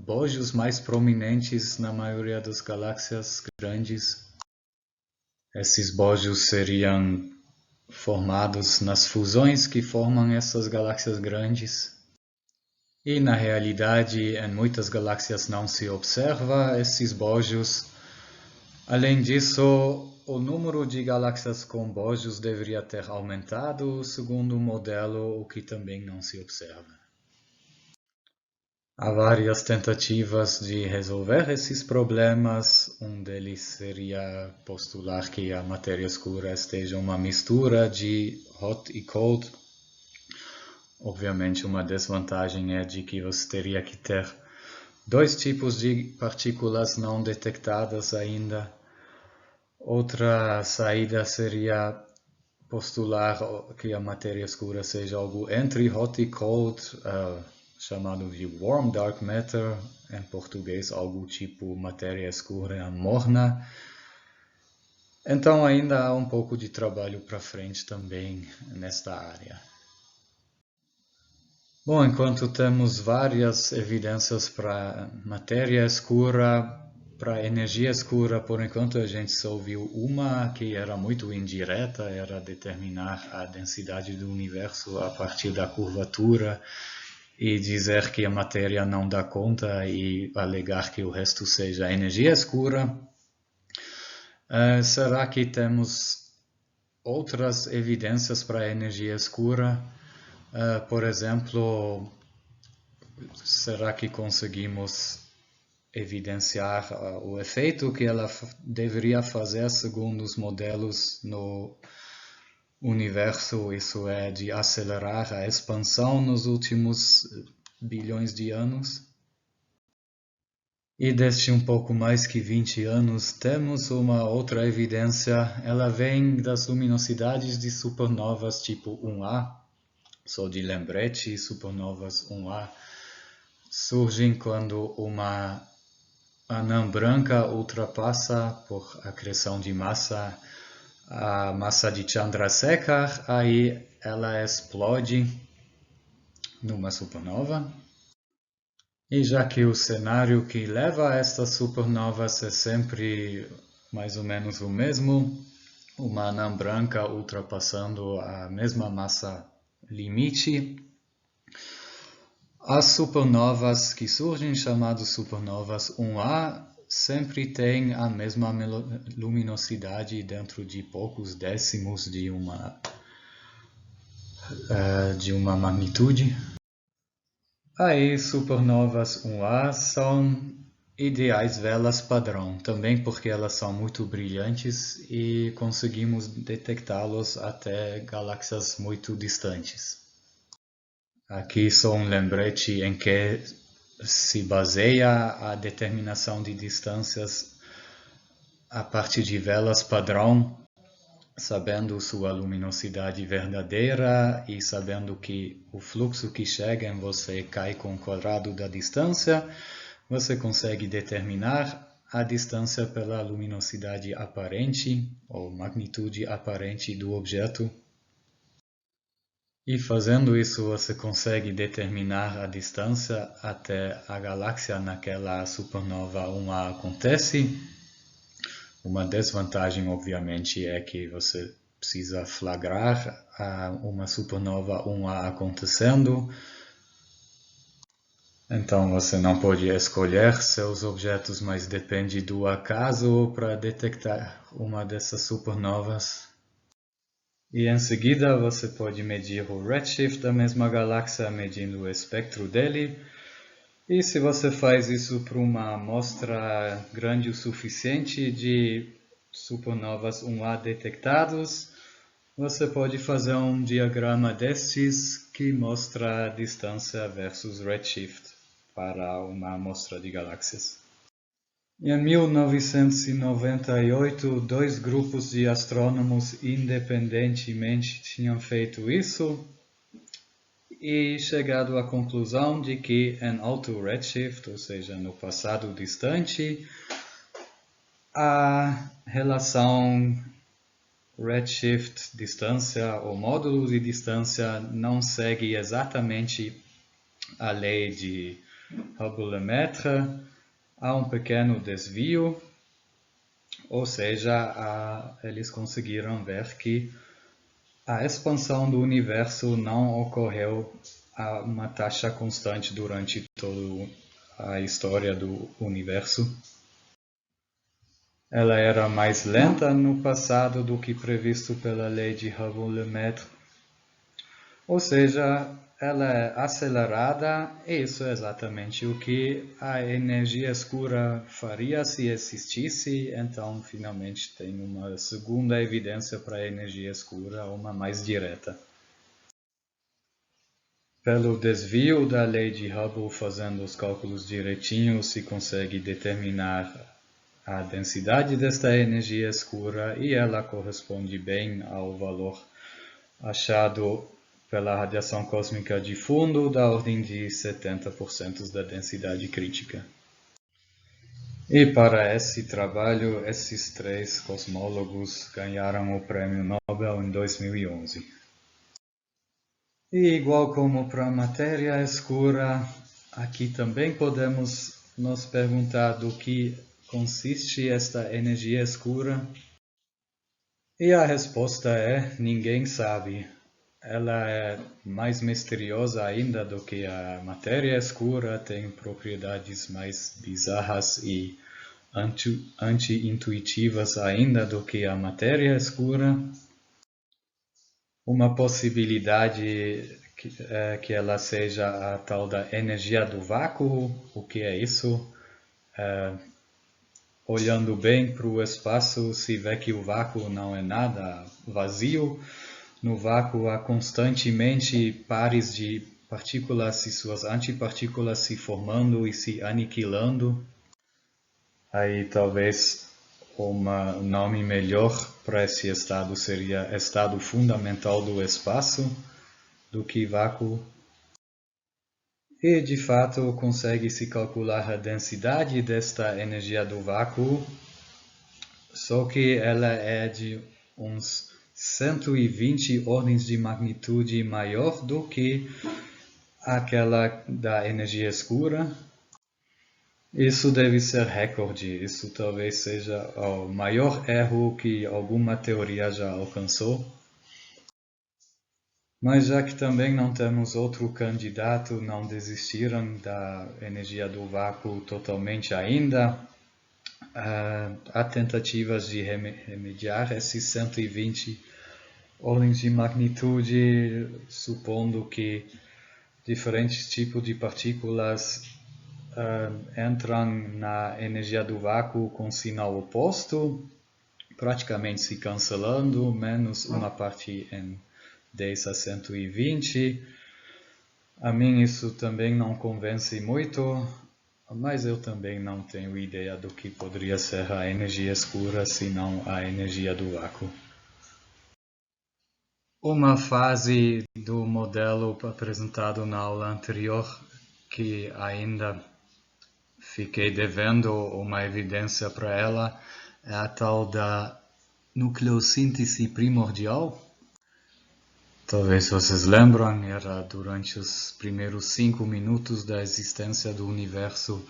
bojos mais prominentes na maioria das galáxias grandes. Esses bojos seriam formados nas fusões que formam essas galáxias grandes. E na realidade, em muitas galáxias não se observa esses bojos. Além disso, o número de galáxias com bojos deveria ter aumentado, segundo o modelo, o que também não se observa. Há várias tentativas de resolver esses problemas. Um deles seria postular que a matéria escura esteja uma mistura de hot e cold. Obviamente, uma desvantagem é de que você teria que ter dois tipos de partículas não detectadas ainda. Outra saída seria postular que a matéria escura seja algo entre hot e cold, chamado de warm dark matter, em português algo tipo matéria escura morna. Então ainda há um pouco de trabalho para frente também nesta área. Bom, enquanto temos várias evidências para matéria escura, para energia escura, por enquanto a gente só viu uma que era muito indireta, era determinar a densidade do universo a partir da curvatura e dizer que a matéria não dá conta e alegar que o resto seja energia escura. Será que temos outras evidências para a energia escura? Por exemplo, será que conseguimos evidenciar o efeito que ela deveria fazer segundo os modelos no universo, isso é, de acelerar a expansão nos últimos bilhões de anos? E desde um pouco mais que 20 anos, temos uma outra evidência. Ela vem das luminosidades de supernovas tipo 1A. Só de lembrete, supernovas 1A surgem quando uma anã branca ultrapassa por acreção de massa a massa de Chandrasekhar, aí ela explode numa supernova. E já que o cenário que leva a estas supernovas é sempre mais ou menos o mesmo, uma anã branca ultrapassando a mesma massa limite, as supernovas que surgem, chamadas supernovas 1A, sempre têm a mesma luminosidade dentro de poucos décimos de uma magnitude. Aí, supernovas 1A são ideais velas padrão, também porque elas são muito brilhantes e conseguimos detectá-los até galáxias muito distantes. Aqui só um lembrete em que se baseia a determinação de distâncias a partir de velas padrão, sabendo sua luminosidade verdadeira e sabendo que o fluxo que chega em você cai com o quadrado da distância, você consegue determinar a distância pela luminosidade aparente ou magnitude aparente do objeto. E fazendo isso, você consegue determinar a distância até a galáxia naquela supernova 1A acontece. Uma desvantagem, obviamente, é que você precisa flagrar uma supernova 1A acontecendo. Então você não pode escolher seus objetos, mas depende do acaso para detectar uma dessas supernovas. E em seguida você pode medir o redshift da mesma galáxia medindo o espectro dele. E se você faz isso para uma amostra grande o suficiente de supernovas 1A detectados, você pode fazer um diagrama destes que mostra a distância versus redshift para uma amostra de galáxias. Em 1998, dois grupos de astrônomos independentemente tinham feito isso e chegado à conclusão de que em alto redshift, ou seja, no passado distante, a relação redshift distância ou módulo de distância não segue exatamente a lei de Hubble-Lemaitre, há um pequeno desvio, ou seja, eles conseguiram ver que a expansão do universo não ocorreu a uma taxa constante durante toda a história do universo. Ela era mais lenta no passado do que previsto pela lei de Hubble-Lemaitre. Ou seja, ela é acelerada, e isso é exatamente o que a energia escura faria se existisse. Então, finalmente, tem uma segunda evidência para a energia escura, uma mais direta. Pelo desvio da lei de Hubble, fazendo os cálculos direitinhos, se consegue determinar a densidade desta energia escura e ela corresponde bem ao valor achado pela radiação cósmica de fundo da ordem de 70% da densidade crítica. E para esse trabalho, esses três cosmólogos ganharam o Prêmio Nobel em 2011. E igual como para a matéria escura, aqui também podemos nos perguntar do que consiste esta energia escura. E a resposta é: ninguém sabe. Ela é mais misteriosa ainda do que a matéria escura, tem propriedades mais bizarras e anti-intuitivas ainda do que a matéria escura. Uma possibilidade que ela seja a tal da energia do vácuo. O que é isso? Olhando bem para o espaço, se vê que o vácuo não é nada vazio. No vácuo há constantemente pares de partículas e suas antipartículas se formando e se aniquilando. Aí talvez um nome melhor para esse estado seria estado fundamental do espaço do que vácuo. E de fato consegue-se calcular a densidade desta energia do vácuo, só que ela é de uns 120 ordens de magnitude maior do que aquela da energia escura. Isso deve ser recorde, isso talvez seja o maior erro que alguma teoria já alcançou. Mas já que também não temos outro candidato, não desistiram da energia do vácuo totalmente ainda, há tentativas de remediar esses 120 ordens de magnitude, supondo que diferentes tipos de partículas entram na energia do vácuo com sinal oposto, praticamente se cancelando, menos uma parte em 10 a 120. A mim isso também não convence muito, mas eu também não tenho ideia do que poderia ser a energia escura, senão a energia do vácuo. Uma fase do modelo apresentado na aula anterior que ainda fiquei devendo uma evidência para ela é a tal da nucleossíntese primordial. Talvez vocês lembram, era durante os primeiros 5 minutos da existência do universo,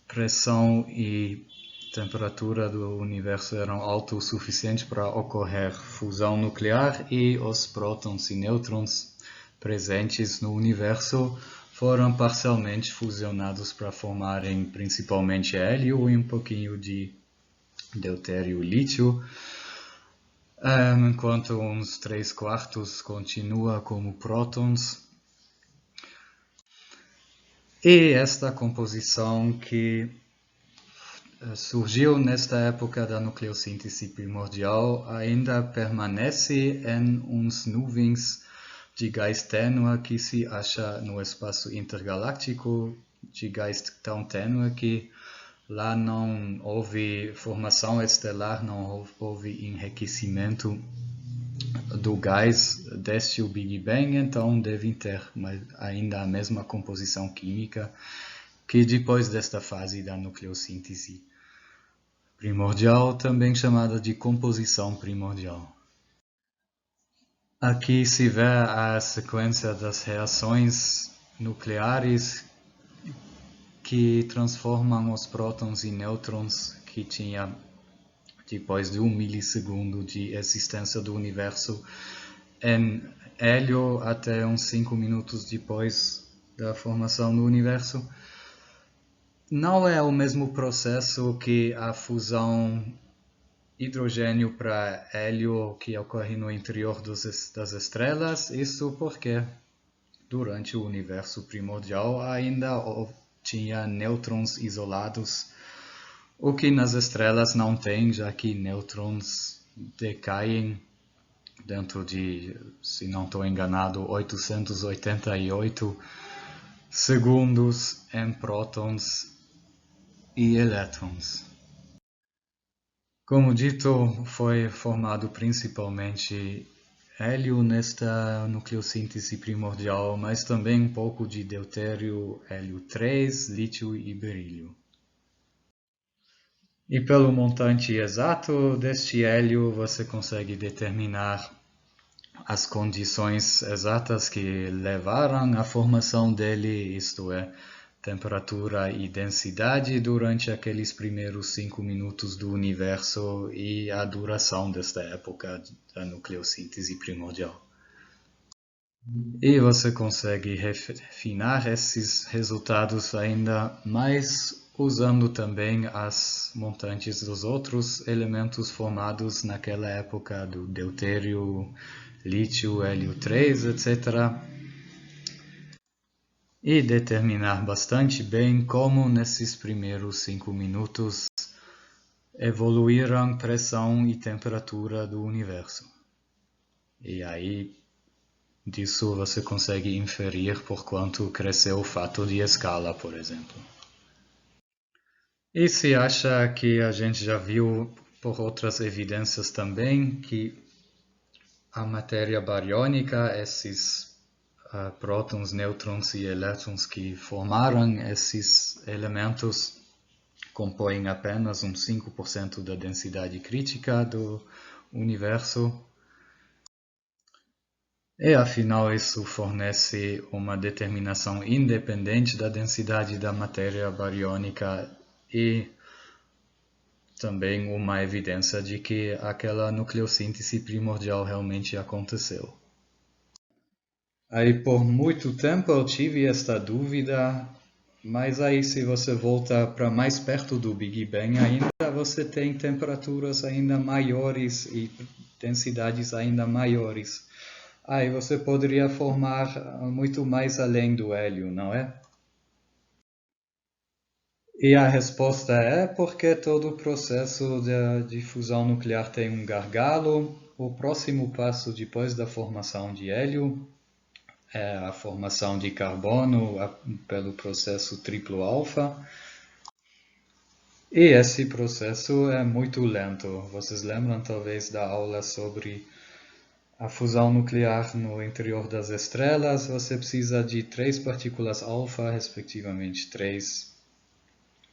pressão e temperatura do universo eram alto o suficiente para ocorrer fusão nuclear e os prótons e nêutrons presentes no universo foram parcialmente fusionados para formarem principalmente hélio e um pouquinho de deutério e lítio, enquanto uns 3/4 continua como prótons. E esta composição que surgiu nesta época da nucleossíntese primordial ainda permanece em uns nuvens de gás tênue que se acha no espaço intergaláctico, de gás tão tênue que lá não houve formação estelar, não houve enriquecimento do gás desde o Big Bang, então devem ter ainda a mesma composição química que depois desta fase da nucleossíntese primordial, também chamada de composição primordial. Aqui se vê a sequência das reações nucleares que transformam os prótons e nêutrons que tinha depois de 1 milissegundo de existência do universo em hélio até uns 5 minutos depois da formação do universo. Não é o mesmo processo que a fusão hidrogênio para hélio que ocorre no interior das estrelas, isso porque durante o universo primordial ainda tinha nêutrons isolados, o que nas estrelas não tem, já que nêutrons decaem dentro de, se não estou enganado, 888 segundos em prótons e elétrons. Como dito, foi formado principalmente hélio nesta nucleossíntese primordial, mas também um pouco de deutério, hélio 3, lítio e berílio. E pelo montante exato deste hélio, você consegue determinar as condições exatas que levaram à formação dele, isto é, temperatura e densidade durante aqueles primeiros 5 minutos do universo e a duração desta época da nucleossíntese primordial. E você consegue refinar esses resultados ainda mais usando também as montantes dos outros elementos formados naquela época do deutério, lítio, hélio 3, etc. E determinar bastante bem como nesses primeiros 5 minutos evoluíram pressão e temperatura do universo. E aí, disso você consegue inferir por quanto cresceu o fator de escala, por exemplo. E se acha que a gente já viu por outras evidências também que a matéria bariônica, esses prótons, nêutrons e elétrons que formaram esses elementos compõem apenas uns 5% da densidade crítica do universo. E afinal isso fornece uma determinação independente da densidade da matéria bariônica e também uma evidência de que aquela nucleossíntese primordial realmente aconteceu. Aí por muito tempo eu tive esta dúvida, mas aí se você volta para mais perto do Big Bang ainda, você tem temperaturas ainda maiores e densidades ainda maiores. Aí você poderia formar muito mais além do hélio, não é? E a resposta é porque todo o processo de fusão nuclear tem um gargalo. O próximo passo depois da formação de hélio é a formação de carbono pelo processo triplo alfa. E esse processo é muito lento. Vocês lembram talvez da aula sobre a fusão nuclear no interior das estrelas? Você precisa de 3 partículas alfa, respectivamente 3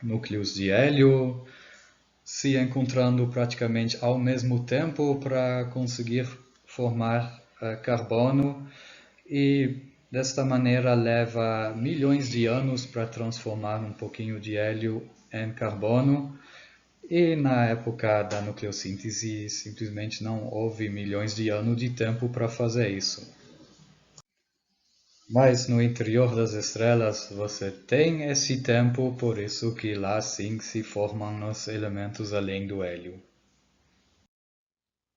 núcleos de hélio, se encontrando praticamente ao mesmo tempo para conseguir formar carbono, e desta maneira leva milhões de anos para transformar um pouquinho de hélio em carbono. E na época da nucleossíntese simplesmente não houve milhões de anos de tempo para fazer isso. Mas no interior das estrelas você tem esse tempo, por isso que lá sim se formam os elementos além do hélio.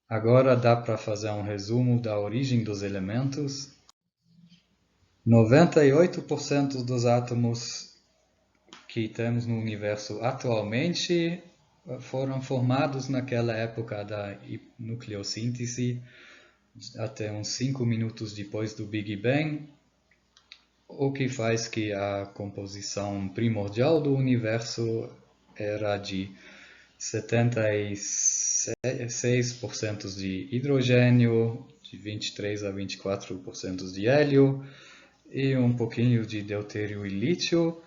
Agora dá para fazer um resumo da origem dos elementos. 98% dos átomos que temos no universo atualmente foram formados naquela época da nucleossíntese, até uns 5 minutos depois do Big Bang, o que faz que a composição primordial do universo era de 76% de hidrogênio, de 23 a 24% de hélio e um pouquinho de deutério e lítio.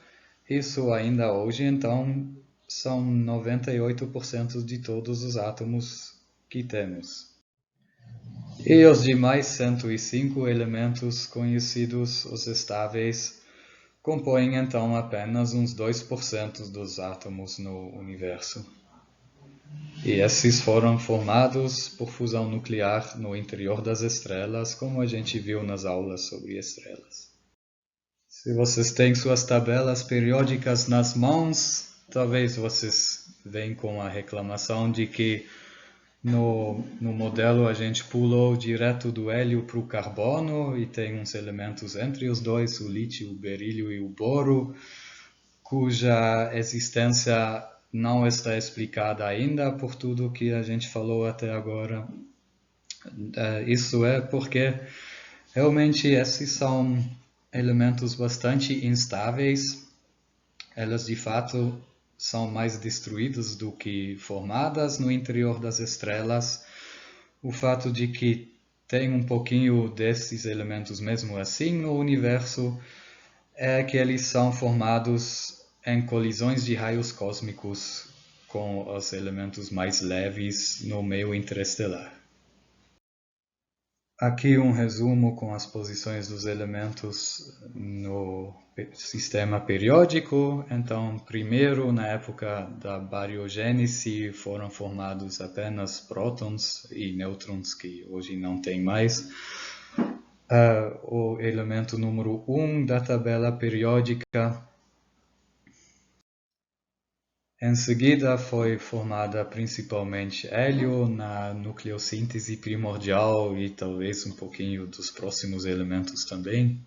Isso ainda hoje, então, são 98% de todos os átomos que temos. E os demais 105 elementos conhecidos, os estáveis, compõem então apenas uns 2% dos átomos no universo. E esses foram formados por fusão nuclear no interior das estrelas, como a gente viu nas aulas sobre estrelas. Se vocês têm suas tabelas periódicas nas mãos, talvez vocês venham com a reclamação de que no modelo a gente pulou direto do hélio para o carbono e tem uns elementos entre os dois, o lítio, o berílio e o boro, cuja existência não está explicada ainda por tudo que a gente falou até agora. Isso é porque realmente esses são elementos bastante instáveis. Elas de fato são mais destruídas do que formadas no interior das estrelas. O fato de que tem um pouquinho desses elementos mesmo assim no universo é que eles são formados em colisões de raios cósmicos com os elementos mais leves no meio interestelar. Aqui um resumo com as posições dos elementos no sistema periódico. Então, primeiro, na época da bariogênese, foram formados apenas prótons e nêutrons, que hoje não tem mais. O elemento número 1 da tabela periódica. Em seguida foi formada principalmente hélio na nucleossíntese primordial e talvez um pouquinho dos próximos elementos também.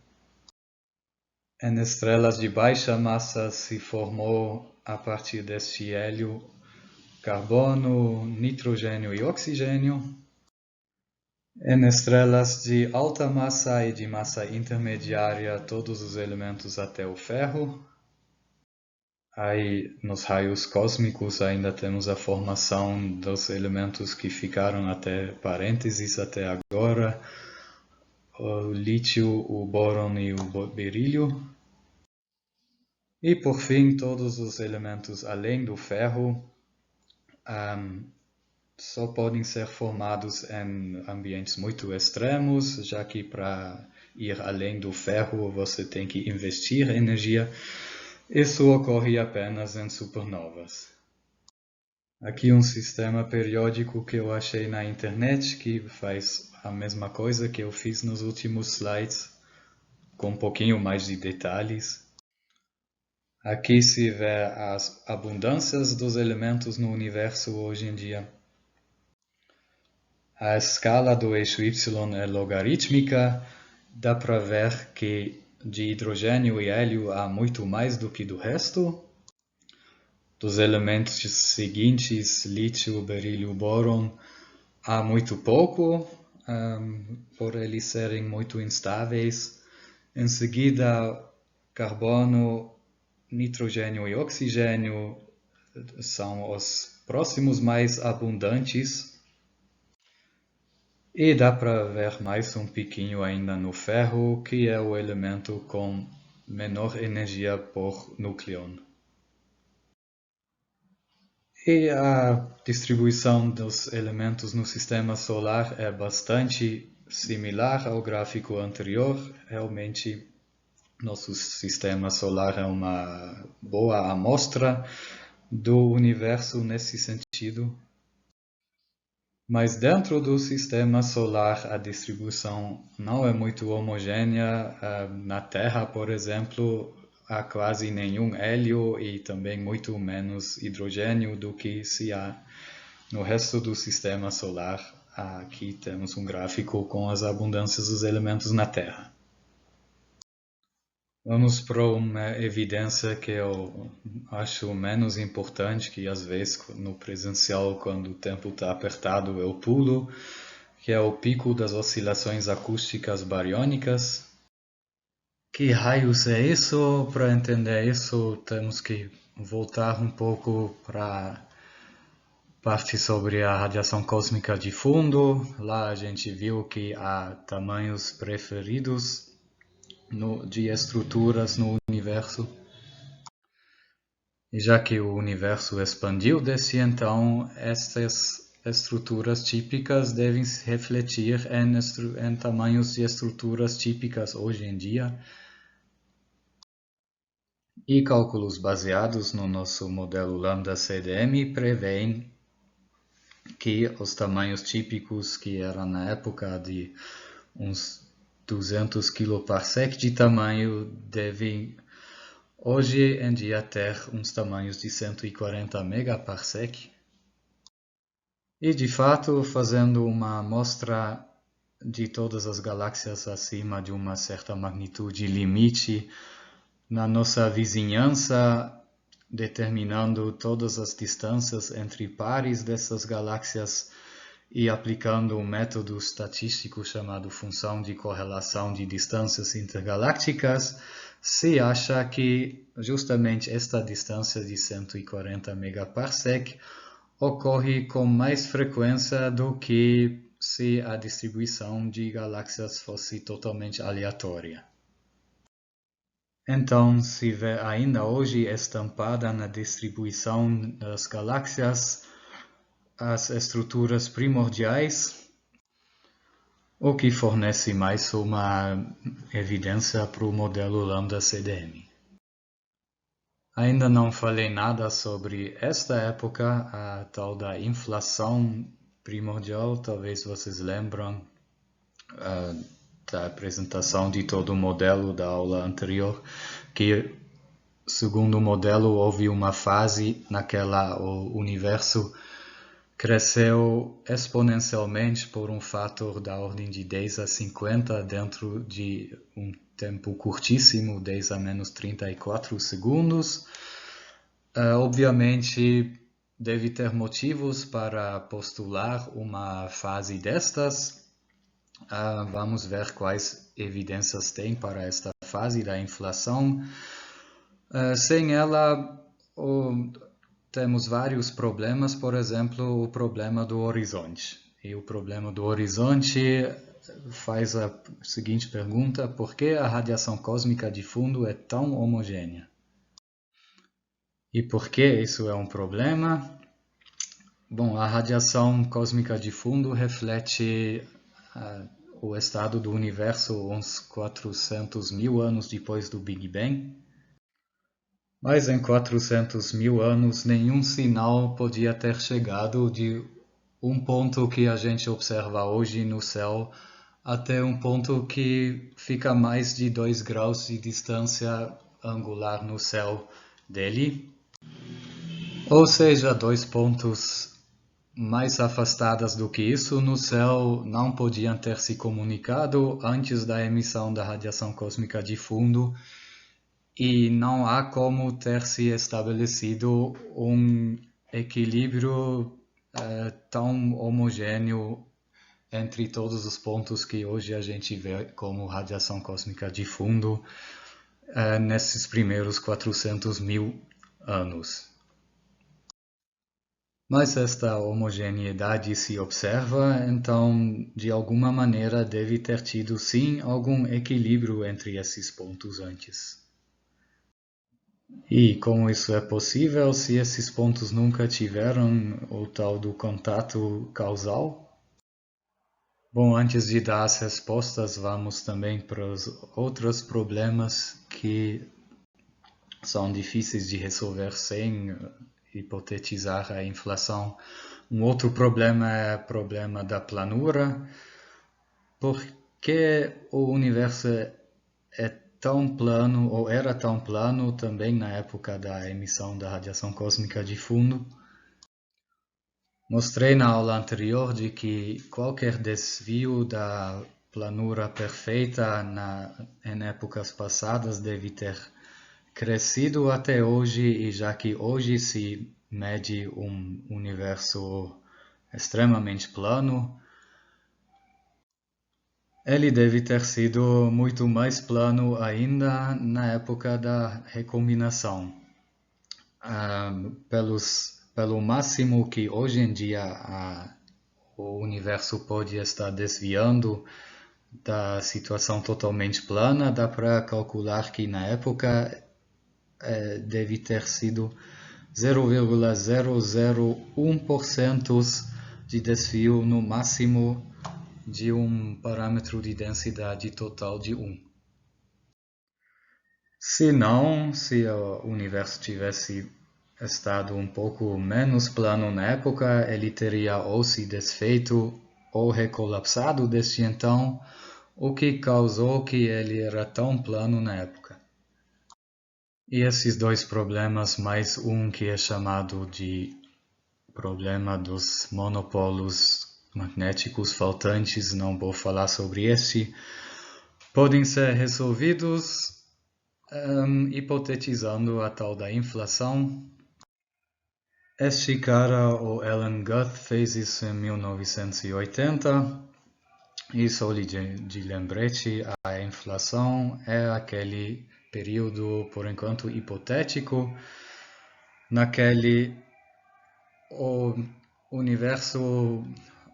Em estrelas de baixa massa se formou a partir deste hélio carbono, nitrogênio e oxigênio. Em estrelas de alta massa e de massa intermediária, todos os elementos até o ferro. Aí, nos raios cósmicos, ainda temos a formação dos elementos que ficaram até parênteses até agora, o lítio, o bóron e o berílio. E, por fim, todos os elementos além do ferro só podem ser formados em ambientes muito extremos, já que para ir além do ferro você tem que investir energia. Isso ocorre apenas em supernovas. Aqui um sistema periódico que eu achei na internet que faz a mesma coisa que eu fiz nos últimos slides, com um pouquinho mais de detalhes. Aqui se vê as abundâncias dos elementos no universo hoje em dia. A escala do eixo Y é logarítmica, dá para ver que de hidrogênio e hélio há muito mais do que do resto. Dos elementos seguintes, lítio, berílio, bóron, há muito pouco, por eles serem muito instáveis. Em seguida, carbono, nitrogênio e oxigênio são os próximos mais abundantes. E dá para ver mais um pouquinho ainda no ferro, que é o elemento com menor energia por núcleo. E a distribuição dos elementos no sistema solar é bastante similar ao gráfico anterior. Realmente, nosso sistema solar é uma boa amostra do universo nesse sentido. Mas dentro do sistema solar a distribuição não é muito homogênea. Na Terra, por exemplo, há quase nenhum hélio e também muito menos hidrogênio do que se há no resto do sistema solar. Aqui temos um gráfico com as abundâncias dos elementos na Terra. Vamos para uma evidência que eu acho menos importante, que às vezes no presencial, quando o tempo está apertado, eu pulo, que é o pico das oscilações acústicas bariônicas. Que raios é isso? Para entender isso, temos que voltar um pouco para a parte sobre a radiação cósmica de fundo. Lá a gente viu que há tamanhos preferidos de estruturas no universo. E já que o universo expandiu desde então, estas estruturas típicas devem se refletir em tamanhos de estruturas típicas hoje em dia. E cálculos baseados no nosso modelo Lambda-CDM prevêem que os tamanhos típicos, que eram na época de uns 200 kPa de tamanho, devem hoje em dia ter uns tamanhos de 140 megaparsec. E de fato, fazendo uma amostra de todas as galáxias acima de uma certa magnitude limite na nossa vizinhança, determinando todas as distâncias entre pares dessas galáxias e aplicando um método estatístico chamado função de correlação de distâncias intergalácticas, se acha que justamente esta distância de 140 megaparsec ocorre com mais frequência do que se a distribuição de galáxias fosse totalmente aleatória. Então, se vê ainda hoje estampada na distribuição das galáxias as estruturas primordiais, o que fornece mais uma evidência para o modelo Lambda-CDM. Ainda não falei nada sobre esta época, a tal da inflação primordial. Talvez vocês lembram da apresentação de todo o modelo da aula anterior, que segundo o modelo houve uma fase naquela o universo cresceu exponencialmente por um fator da ordem de 10 a 50 dentro de um tempo curtíssimo, 10 a menos 34 segundos. Obviamente, deve ter motivos para postular uma fase destas. Vamos ver quais evidências tem para esta fase da inflação. Sem ela, temos vários problemas, por exemplo, o problema do horizonte. E o problema do horizonte faz a seguinte pergunta: por que a radiação cósmica de fundo é tão homogênea? E por que isso é um problema? Bom, a radiação cósmica de fundo reflete o estado do universo uns 400 mil anos depois do Big Bang. Mas em 400 mil anos, nenhum sinal podia ter chegado de um ponto que a gente observa hoje no céu até um ponto que fica a mais de 2 graus de distância angular no céu dele. Ou seja, 2 pontos mais afastadas do que isso no céu não podiam ter se comunicado antes da emissão da radiação cósmica de fundo. E não há como ter se estabelecido um equilíbrio tão homogêneo entre todos os pontos que hoje a gente vê como radiação cósmica de fundo nesses primeiros 400 mil anos. Mas esta homogeneidade se observa, então de alguma maneira deve ter tido sim algum equilíbrio entre esses pontos antes. E como isso é possível se esses pontos nunca tiveram o tal do contato causal? Bom, antes de dar as respostas, vamos também para os outros problemas que são difíceis de resolver sem hipotetizar a inflação. Um outro problema é o problema da planura. Por que o universo é tão plano, ou era tão plano também na época da emissão da radiação cósmica de fundo? Mostrei na aula anterior de que qualquer desvio da planura perfeita em épocas passadas deve ter crescido até hoje, e já que hoje se mede um universo extremamente plano, ele deve ter sido muito mais plano ainda na época da recombinação. Pelo máximo que hoje em dia o universo pode estar desviando da situação totalmente plana, dá para calcular que na época deve ter sido 0,001% de desvio no máximo de um parâmetro de densidade total de 1. Se não, se o universo tivesse estado um pouco menos plano na época, ele teria ou se desfeito ou recolapsado desde então, o que causou que ele era tão plano na época. E esses dois problemas, mais um que é chamado de problema dos monopolos magnéticos faltantes, não vou falar sobre este, podem ser resolvidos hipotetizando a tal da inflação. Este cara, o Alan Guth, fez isso em 1980, e só de lembrete, a inflação é aquele período, por enquanto, hipotético, naquele o universo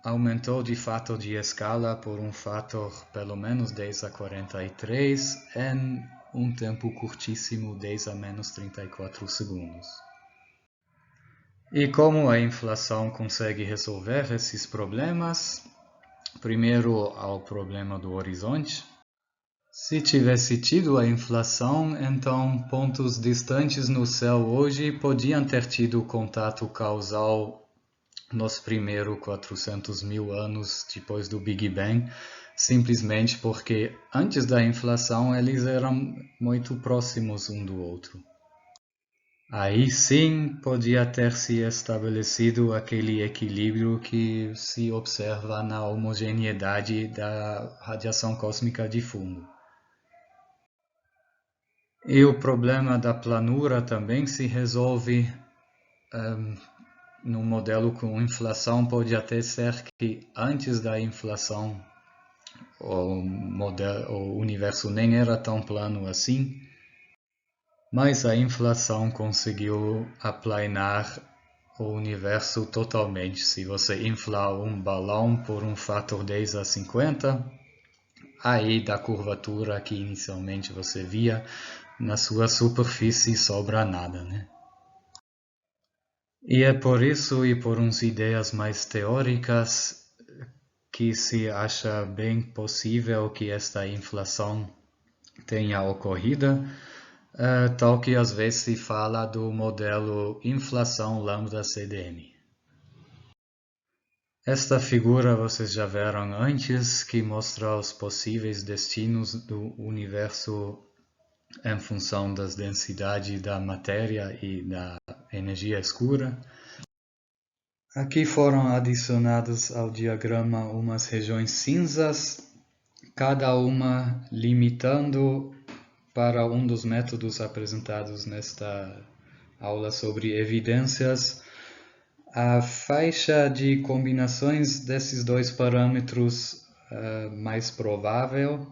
aumentou de fato de escala por um fator pelo menos 10 a 43 em um tempo curtíssimo, 10 a menos 34 segundos. E como a inflação consegue resolver esses problemas? Primeiro, ao problema do horizonte. Se tivesse tido a inflação, então pontos distantes no céu hoje podiam ter tido contato causal nos primeiros 400 mil anos depois do Big Bang, simplesmente porque antes da inflação eles eram muito próximos um do outro. Aí sim podia ter se estabelecido aquele equilíbrio que se observa na homogeneidade da radiação cósmica de fundo. E o problema da planura também se resolve no modelo com inflação. Pode até ser que antes da inflação o universo nem era tão plano assim, mas a inflação conseguiu aplanar o universo totalmente. Se você inflar um balão por um fator 10 a 50, aí da curvatura que inicialmente você via, na sua superfície sobra nada, né? E é por isso e por umas ideias mais teóricas que se acha bem possível que esta inflação tenha ocorrido, tal que às vezes se fala do modelo inflação lambda CDM. Esta figura vocês já viram antes, que mostra os possíveis destinos do universo em função das densidades da matéria e da energia escura. Aqui foram adicionadas ao diagrama umas regiões cinzas, cada uma limitando para um dos métodos apresentados nesta aula sobre evidências, a faixa de combinações desses dois parâmetros mais provável.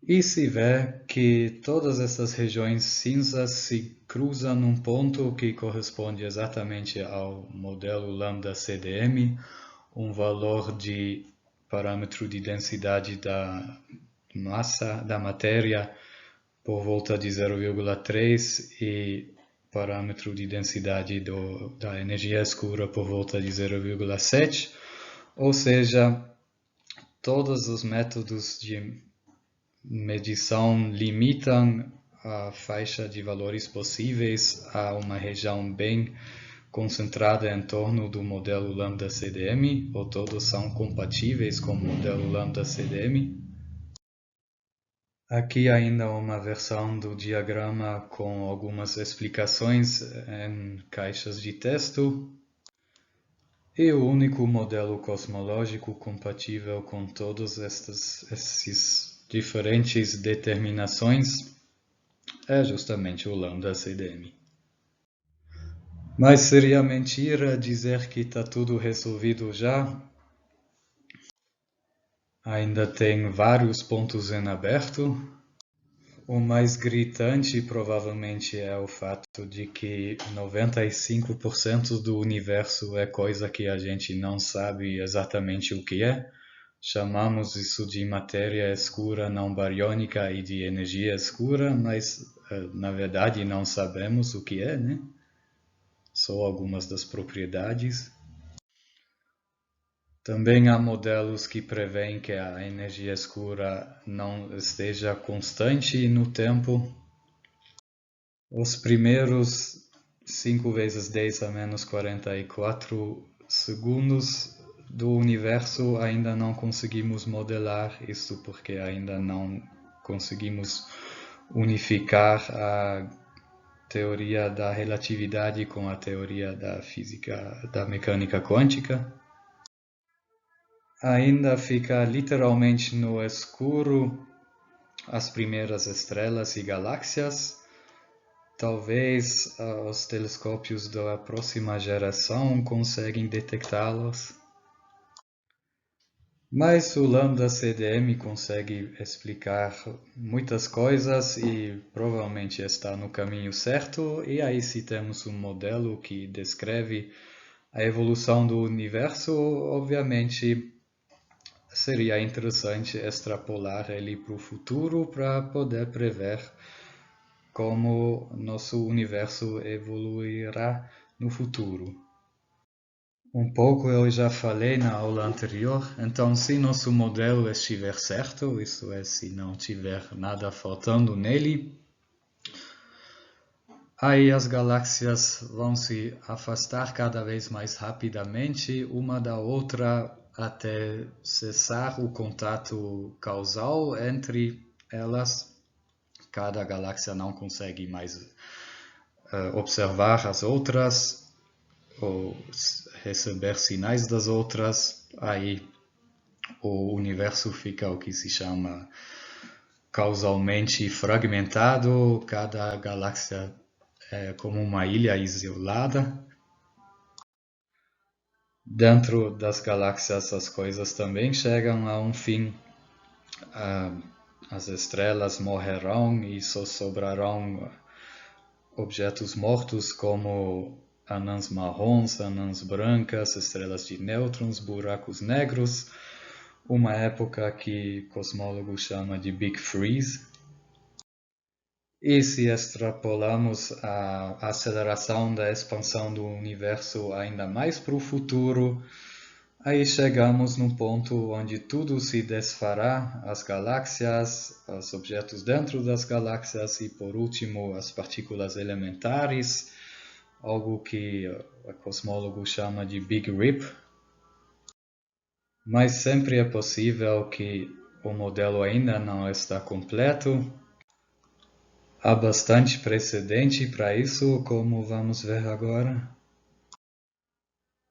E se vê que todas essas regiões cinzas se cruzam num ponto que corresponde exatamente ao modelo lambda CDM, um valor de parâmetro de densidade da massa da matéria por volta de 0,3 e parâmetro de densidade da energia escura por volta de 0,7, ou seja, todos os métodos de medição limitam a faixa de valores possíveis a uma região bem concentrada em torno do modelo lambda CDM, ou todos são compatíveis com o modelo lambda CDM. Aqui ainda uma versão do diagrama com algumas explicações em caixas de texto. E o único modelo cosmológico compatível com todas essas diferentes determinações é justamente o lambda CDM. Mas seria mentira dizer que está tudo resolvido já. Ainda tem vários pontos em aberto. O mais gritante provavelmente é o fato de que 95% do universo é coisa que a gente não sabe exatamente o que é. Chamamos isso de matéria escura não bariônica e de energia escura, mas na verdade não sabemos o que é, né? Só algumas das propriedades. Também há modelos que prevêem que a energia escura não esteja constante no tempo. Os primeiros 5 vezes 10 a menos 44 segundos do universo ainda não conseguimos modelar isso porque ainda não conseguimos unificar a teoria da relatividade com a teoria da física, da mecânica quântica. Ainda fica literalmente no escuro as primeiras estrelas e galáxias. Talvez os telescópios da próxima geração conseguem detectá-las. Mas o lambda CDM consegue explicar muitas coisas e provavelmente está no caminho certo. E aí, se temos um modelo que descreve a evolução do universo, obviamente seria interessante extrapolar ele para o futuro para poder prever como nosso universo evoluirá no futuro. Um pouco eu já falei na aula anterior, então se nosso modelo estiver certo, isso é, se não tiver nada faltando nele, aí as galáxias vão se afastar cada vez mais rapidamente uma da outra até cessar o contato causal entre elas. Cada galáxia não consegue mais observar as outras ou receber sinais das outras. Aí o universo fica o que se chama causalmente fragmentado. Cada galáxia é como uma ilha isolada. Dentro das galáxias as coisas também chegam a um fim. As estrelas morrerão e só sobrarão objetos mortos como anãs marrons, anãs brancas, estrelas de nêutrons, buracos negros, uma época que cosmólogos chamam de Big Freeze. E se extrapolamos a aceleração da expansão do universo ainda mais para o futuro, aí chegamos num ponto onde tudo se desfará, as galáxias, os objetos dentro das galáxias e, por último, as partículas elementares, algo que o cosmólogo chama de Big Rip. Mas sempre é possível que o modelo ainda não está completo. Há bastante precedente para isso, como vamos ver agora.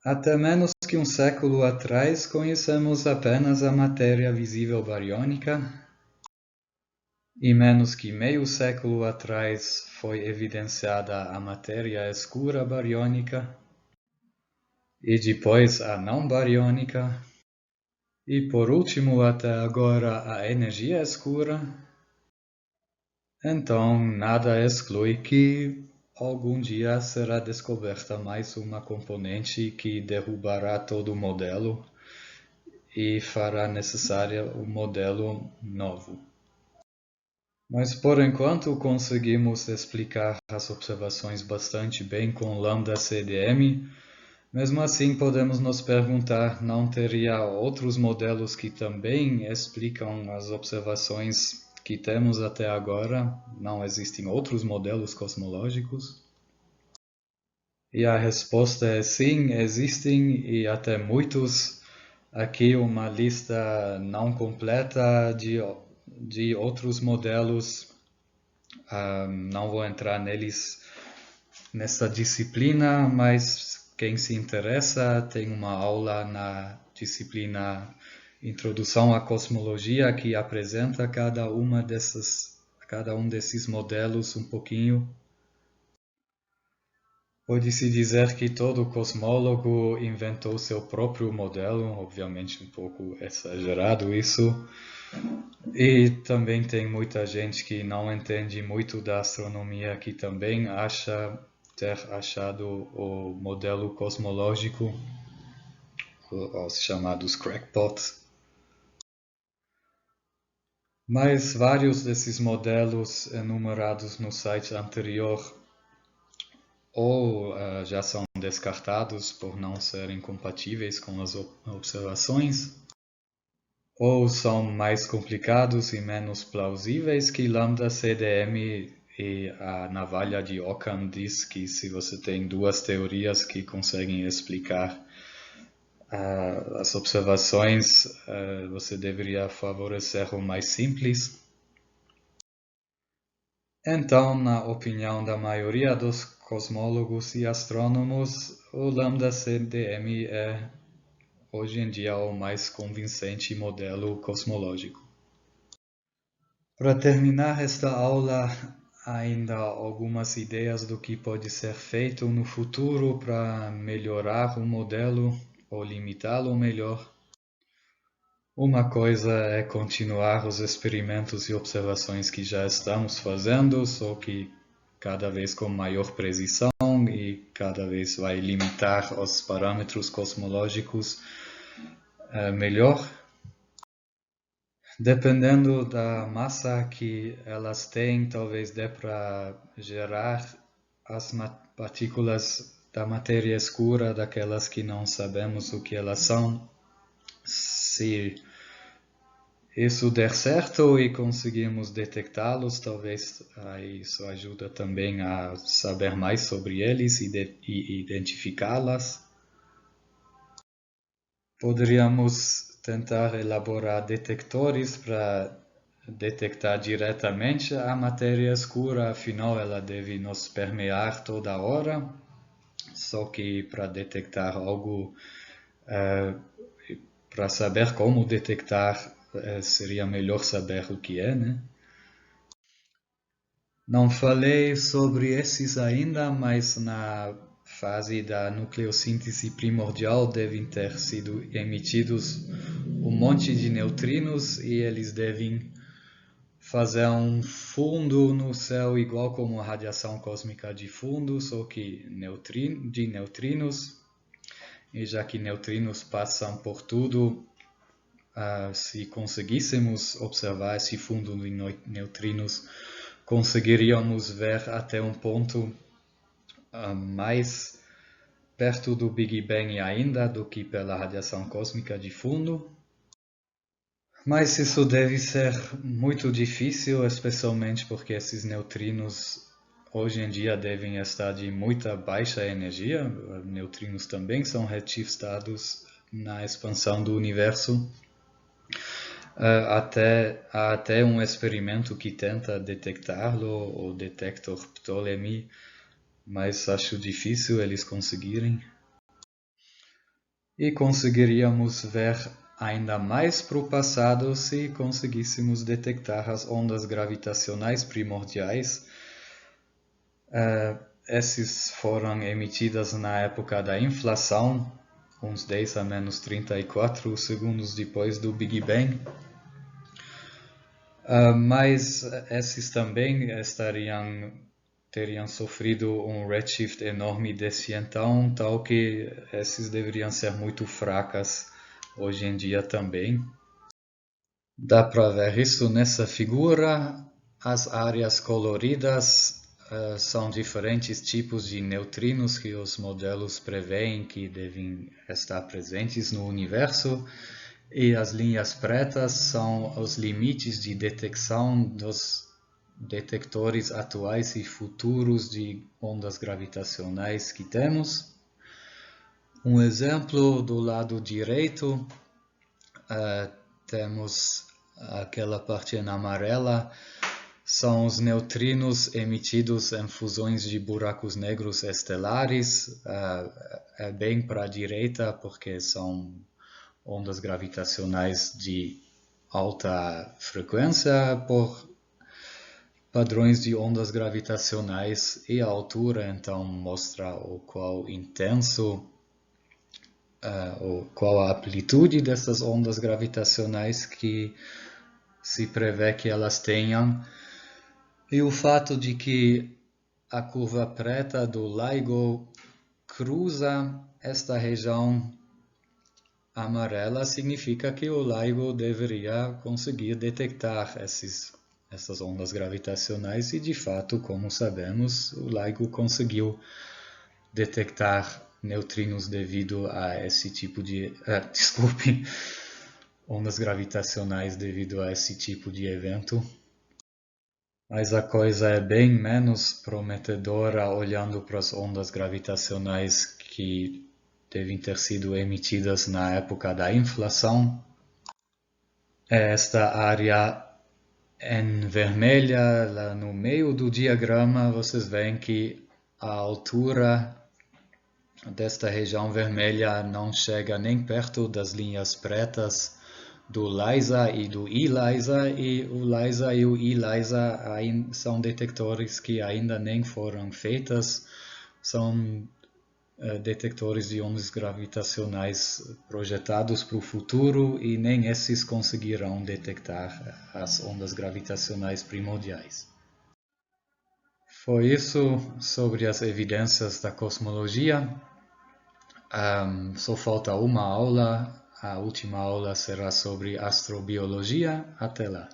Até menos que um século atrás, conhecemos apenas a matéria visível bariônica, e menos que meio século atrás foi evidenciada a matéria escura bariônica, e depois a não bariônica, e por último até agora a energia escura. Então nada exclui que algum dia será descoberta mais uma componente que derrubará todo o modelo e fará necessário um modelo novo. Mas por enquanto conseguimos explicar as observações bastante bem com lambda CDM. Mesmo assim podemos nos perguntar, não teria outros modelos que também explicam as observações que temos até agora? Não existem outros modelos cosmológicos? E a resposta é sim, existem e até muitos. Aqui uma lista não completa de outros modelos. Não vou entrar neles nessa disciplina, mas quem se interessa, tem uma aula na disciplina Introdução à Cosmologia que apresenta cada um desses modelos um pouquinho. Pode-se dizer que todo cosmólogo inventou seu próprio modelo, obviamente um pouco exagerado isso. E também tem muita gente que não entende muito da astronomia que também acha ter achado o modelo cosmológico, os chamados crackpots. Mas vários desses modelos enumerados no site anterior ou já são descartados por não serem compatíveis com as observações, ou são mais complicados e menos plausíveis que Lambda CDM, e a navalha de Occam diz que se você tem duas teorias que conseguem explicar as observações, você deveria favorecer o mais simples. Então, na opinião da maioria dos cosmólogos e astrônomos, o Lambda CDM é hoje em dia o mais convincente modelo cosmológico. Para terminar esta aula, ainda algumas ideias do que pode ser feito no futuro para melhorar o modelo ou limitá-lo melhor. Uma coisa é continuar os experimentos e observações que já estamos fazendo, só que cada vez com maior precisão e cada vez vai limitar os parâmetros cosmológicos melhor. Dependendo da massa que elas têm, talvez dê para gerar as partículas da matéria escura, daquelas que não sabemos o que elas são. Se isso der certo e conseguirmos detectá-los, talvez isso ajuda também a saber mais sobre eles e identificá-las. Poderíamos tentar elaborar detectores para detectar diretamente a matéria escura, afinal ela deve nos permear toda hora, só que para detectar algo, para saber como detectar, seria melhor saber o que é, né? Não falei sobre esses ainda, mas na fase da nucleossíntese primordial devem ter sido emitidos um monte de neutrinos e eles devem fazer um fundo no céu igual como a radiação cósmica de fundo, só que de neutrinos. E já que neutrinos passam por tudo, se conseguíssemos observar esse fundo de neutrinos, conseguiríamos ver até um ponto mais perto do Big Bang ainda do que pela radiação cósmica de fundo. Mas isso deve ser muito difícil, especialmente porque esses neutrinos hoje em dia devem estar de muita baixa energia. Neutrinos também são retificados na expansão do universo. Há até um experimento que tenta detectá-lo, o detector Ptolemy, mas acho difícil eles conseguirem. E conseguiríamos ver ainda mais para o passado se conseguíssemos detectar as ondas gravitacionais primordiais. Essas foram emitidas na época da inflação, uns 10 a menos 34 segundos depois do Big Bang. Mas esses também teriam sofrido um redshift enorme desse então, tal que esses deveriam ser muito fracas hoje em dia também. Dá para ver isso nessa figura. As áreas coloridas são diferentes tipos de neutrinos que os modelos preveem que devem estar presentes no universo. E as linhas pretas são os limites de detecção dos detectores atuais e futuros de ondas gravitacionais que temos. Um exemplo do lado direito, temos aquela parte em amarela, são os neutrinos emitidos em fusões de buracos negros estelares, é bem para a direita, porque são ondas gravitacionais de alta frequência por padrões de ondas gravitacionais, e a altura então mostra o qual intenso, qual a amplitude dessas ondas gravitacionais que se prevê que elas tenham. E o fato de que a curva preta do LIGO cruza esta região amarela significa que o LIGO deveria conseguir detectar essas ondas gravitacionais, e de fato, como sabemos, o LIGO conseguiu detectar neutrinos devido a esse tipo de... ondas gravitacionais devido a esse tipo de evento. Mas a coisa é bem menos prometedora olhando para as ondas gravitacionais que devem ter sido emitidas na época da inflação. Esta área em vermelha, lá no meio do diagrama, vocês veem que a altura desta região vermelha não chega nem perto das linhas pretas do LISA e do ELISA, e o LISA e o ELISA são detectores que ainda nem foram feitos, são detectores de ondas gravitacionais projetados para o futuro, e nem esses conseguirão detectar as ondas gravitacionais primordiais. Foi isso sobre as evidências da cosmologia. Só falta uma aula. A última aula será sobre astrobiologia. Até lá!